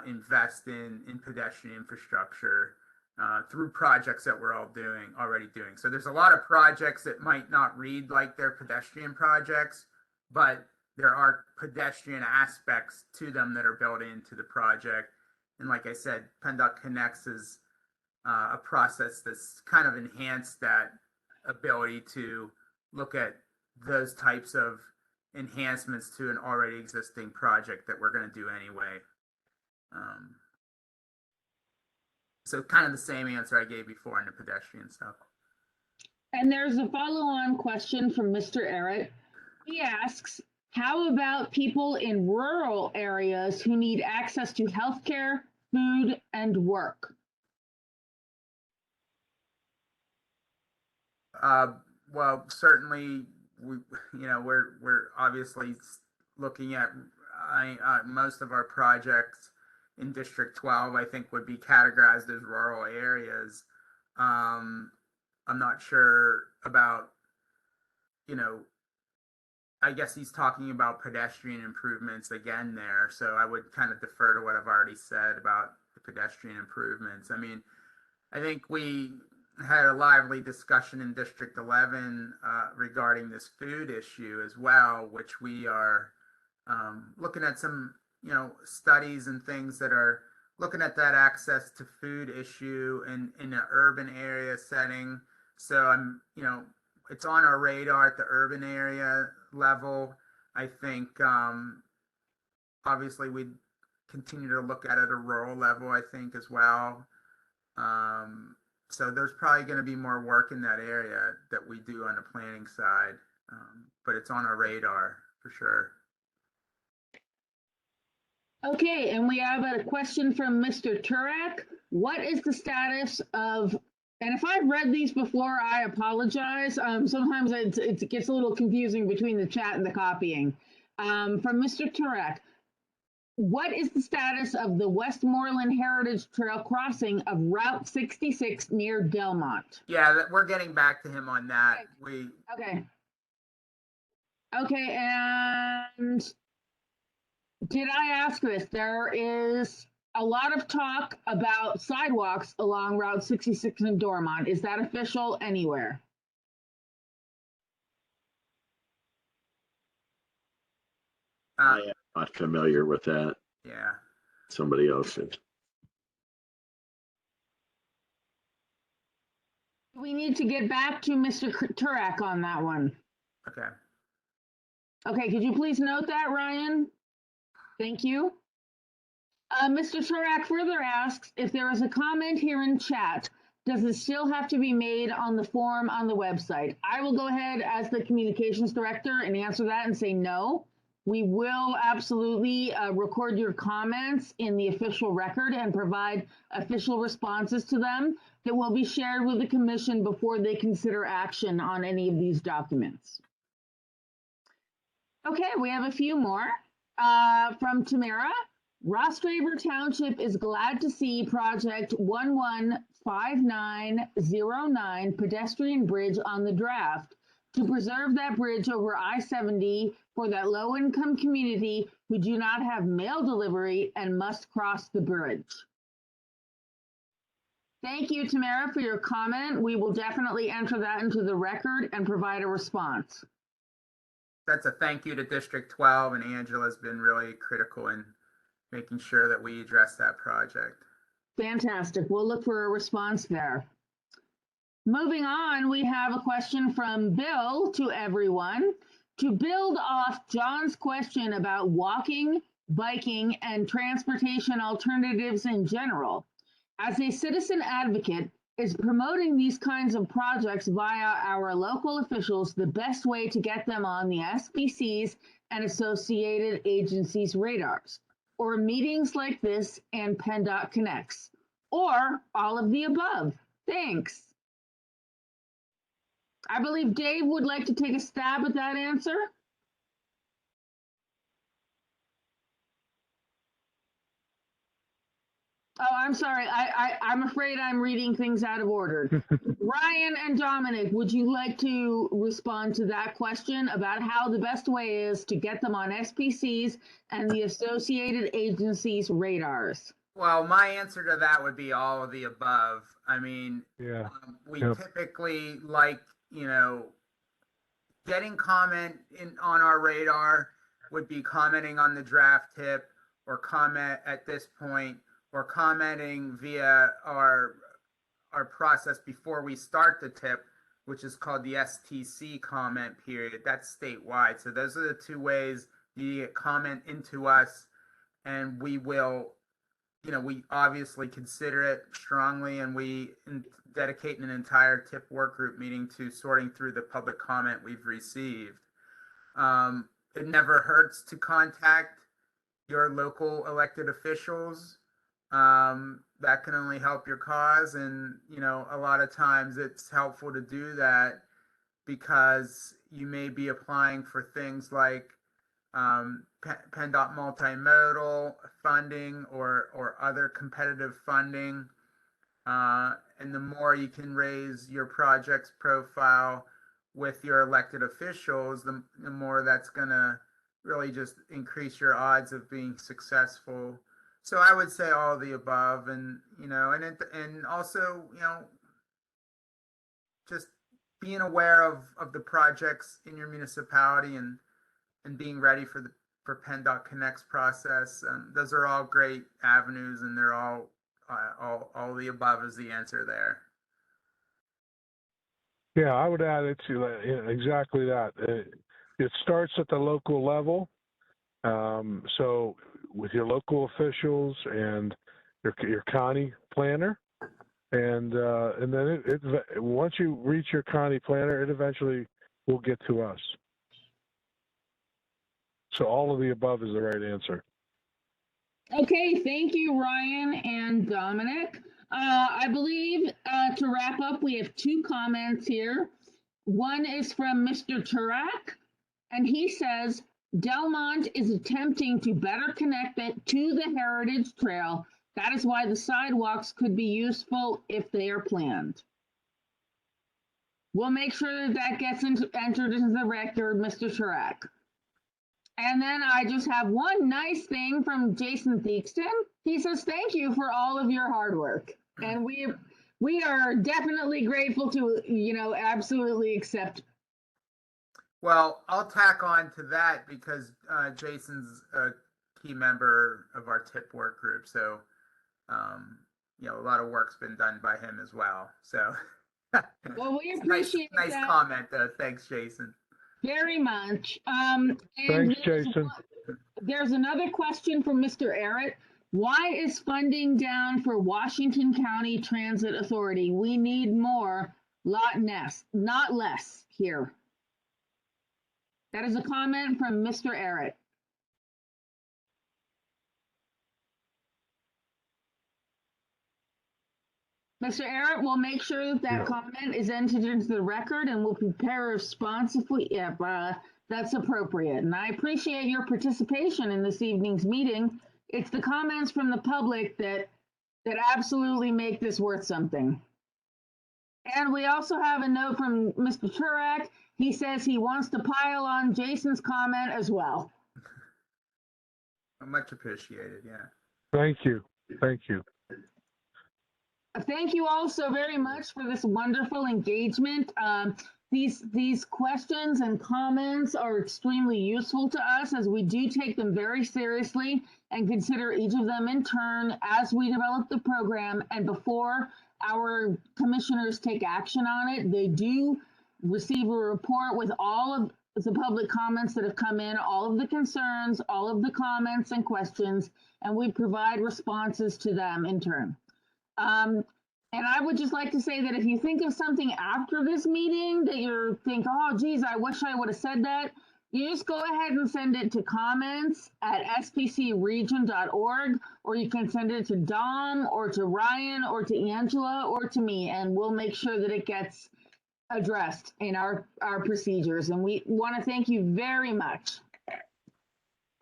invest in pedestrian infrastructure through projects that we're already doing. So there's a lot of projects that might not read like they're pedestrian projects, but there are pedestrian aspects to them that are built into the project. And like I said, PennDOT Connects is a process that's kind of enhanced that ability to look at those types of enhancements to an already existing project that we're going to do anyway. So kind of the same answer I gave before on the pedestrian stuff. And there's a follow-on question from Mr. Eric. He asks, how about people in rural areas who need access to healthcare, food, and work? Well, certainly we're obviously looking at most of our projects in District 12, I think would be categorized as rural areas. I'm not sure about, I guess he's talking about pedestrian improvements again there. So I would kind of defer to what I've already said about the pedestrian improvements. I mean, I think we had a lively discussion in District 11 regarding this food issue as well, which we are looking at some, studies and things that are looking at that access to food issue in an urban area setting. So it's on our radar at the urban area level. I think obviously we'd continue to look at it at a rural level, I think, as well. So there's probably going to be more work in that area that we do on the planning side, but it's on our radar for sure. Okay, and we have a question from Mr. Turek. What is the status of, and if I've read these before, I apologize. Sometimes it gets a little confusing between the chat and the copying. From Mr. Turek, what is the status of the Westmoreland Heritage Trail crossing of Route 66 near Delmont? Yeah, we're getting back to him on that. Okay. Okay, and did I ask this? There is a lot of talk about sidewalks along Route 66 in Dormont. Is that official anywhere? I am not familiar with that. Yeah. Somebody else is. We need to get back to Mr. Turek on that one. Okay. Okay, could you please note that, Ryan? Thank you. Mr. Turek further asks, if there is a comment here in chat, does it still have to be made on the form on the website? I will go ahead as the communications director and answer that and say no. We will absolutely record your comments in the official record and provide official responses to them that will be shared with the commission before they consider action on any of these documents. Okay, we have a few more. From Tamara, Rostraver Township is glad to see project 115909 pedestrian bridge on the draft to preserve that bridge over I-70 for that low-income community who do not have mail delivery and must cross the bridge. Thank you, Tamara, for your comment. We will definitely enter that into the record and provide a response. That's a thank you to District 12, and Angela's been really critical in making sure that we address that project. Fantastic. We'll look for a response there. Moving on, we have a question from Bill to everyone. To build off John's question about walking, biking, and transportation alternatives in general, as a citizen advocate, is promoting these kinds of projects via our local officials the best way to get them on the SBC's and associated agencies' radars? or meetings like this and PennDOT Connects, or all of the above? Thanks. I believe Dave would like to take a stab at that answer. Oh, I'm sorry. I'm afraid I'm reading things out of order. Ryan and Dominic, would you like to respond to that question about how the best way is to get them on SPCs and the associated agencies' radars? Well, my answer to that would be all of the above. I mean, Yeah. we Yep. typically like, getting comment on our radar would be commenting on the draft tip, or comment at this point, or commenting via our process before we start the tip, which is called the STC comment period. That's statewide. So those are the two ways you get comment into us, and we will, we obviously consider it strongly, and we dedicate an entire tip work group meeting to sorting through the public comment we've received. It never hurts to contact your local elected officials. That can only help your cause. And, a lot of times it's helpful to do that because you may be applying for things like PennDOT multimodal funding or other competitive funding. And the more you can raise your project's profile with your elected officials, the more that's going to really just increase your odds of being successful. So I would say all of the above, and and also just being aware of the projects in your municipality and being ready for PennDOT Connects process. Those are all great avenues, and they're all the above is the answer there. Yeah, I would add it to exactly that. It starts at the local level. So with your local officials and your county planner, and then it once you reach your county planner, it eventually will get to us. So all of the above is the right answer. Okay, thank you, Ryan and Dominic. I believe to wrap up, we have two comments here. One is from Mr. Turak, and he says, Delmont is attempting to better connect it to the Heritage Trail. That is why the sidewalks could be useful if they are planned. We'll make sure that gets entered into the record, Mr. Turak. And then I just have one nice thing from Jason Theakston. He says, thank you for all of your hard work. And we are definitely grateful to, absolutely accept. Well, I'll tack on to that because Jason's a key member of our tip work group. So, a lot of work's been done by him as well. So, Well, we appreciate nice that. comment. Thanks, Jason. Very much. Thanks, Jason. There's another question from Mr. Arrett. Why is funding down for Washington County Transit Authority? We need more, not less here. That is a comment from Mr. Arrett. Mr. Arrett, we'll make sure that comment is entered into the record, and we'll prepare a response if that's appropriate. And I appreciate your participation in this evening's meeting. It's the comments from the public that absolutely make this worth something. And we also have a note from Mr. Turak. He says he wants to pile on Jason's comment as well. Much appreciated, yeah. Thank you. Thank you. Thank you all so very much for this wonderful engagement. These questions and comments are extremely useful to us, as we do take them very seriously and consider each of them in turn as we develop the program. And before our commissioners take action on it, they do receive a report with all of the public comments that have come in, all of the concerns, all of the comments and questions, and we provide responses to them in turn. And I would just like to say that if you think of something after this meeting that you think, oh, geez, I wish I would have said that, you just go ahead and send it to comments@spcregion.org, or you can send it to Dom or to Ryan or to Angela or to me, and we'll make sure that it gets addressed in our procedures. And we want to thank you very much.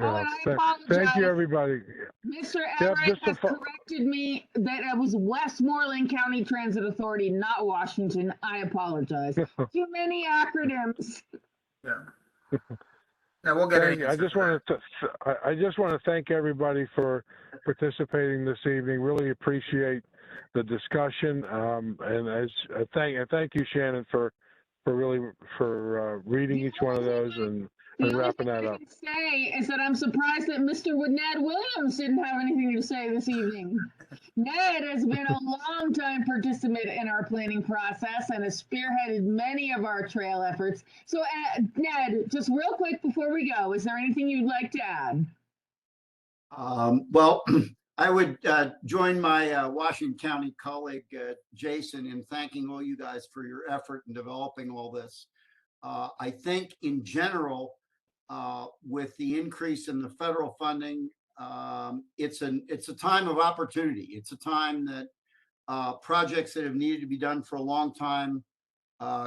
Oh, and I apologize. Thank you, everybody. Mr. Yep, Everett just a has fo- corrected me that it was Westmoreland County Transit Authority, not Washington. I apologize. Too many acronyms. Yeah. Yeah, we'll get Thank it. you. I just want to thank everybody for participating this evening. Really appreciate the discussion, and thank you, Shannon, for reading each one of those and wrapping that up. The only thing I can say is that I'm surprised that Mr. Ned Williams didn't have anything to say this evening. Ned has been a long-time participant in our planning process and has spearheaded many of our trail efforts. So, Ned, just real quick before we go, is there anything you'd like to add? Well, I would join my Washington County colleague, Jason, in thanking all you guys for your effort in developing all this. I think in general, with the increase in the federal funding, it's a time of opportunity. It's a time that projects that have needed to be done for a long time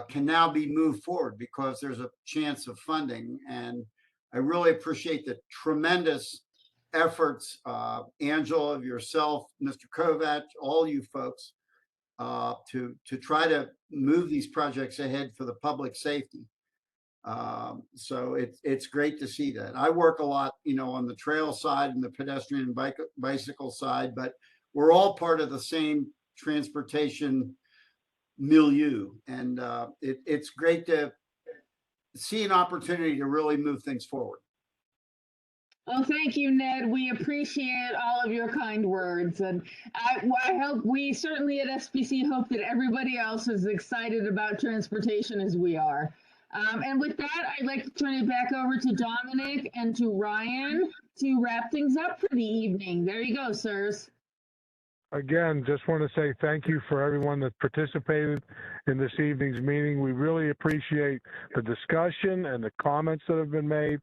can now be moved forward because there's a chance of funding. And I really appreciate the tremendous efforts, Angela, yourself, Mr. Kovac, all you folks, to try to move these projects ahead for the public safety. So it's great to see that. I work a lot, on the trail side and the pedestrian and bicycle side, but we're all part of the same transportation milieu, and it's great to see an opportunity to really move things forward. Oh, thank you, Ned. We appreciate all of your kind words. And I hope we certainly at SBC hope that everybody else is excited about transportation as we are. And with that, I'd like to turn it back over to Dominic and to Ryan to wrap things up for the evening. There you go, sirs. Again, just want to say thank you for everyone that participated in this evening's meeting. We really appreciate the discussion and the comments that have been made.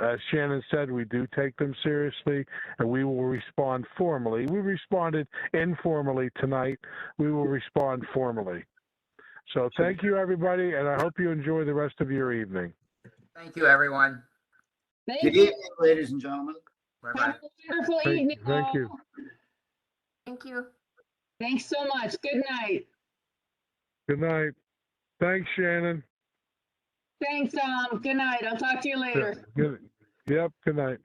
As Shannon said, we do take them seriously, and we will respond formally. We responded informally tonight. We will respond formally. So thank you, everybody, and I hope you enjoy the rest of your evening. Thank you, everyone. Good evening, ladies and gentlemen. Bye-bye. Have a wonderful evening. Thank you. Thank you. Thanks so much. Good night. Good night. Thanks, Shannon. Thanks, Good night. I'll talk to you later. Yep, good night.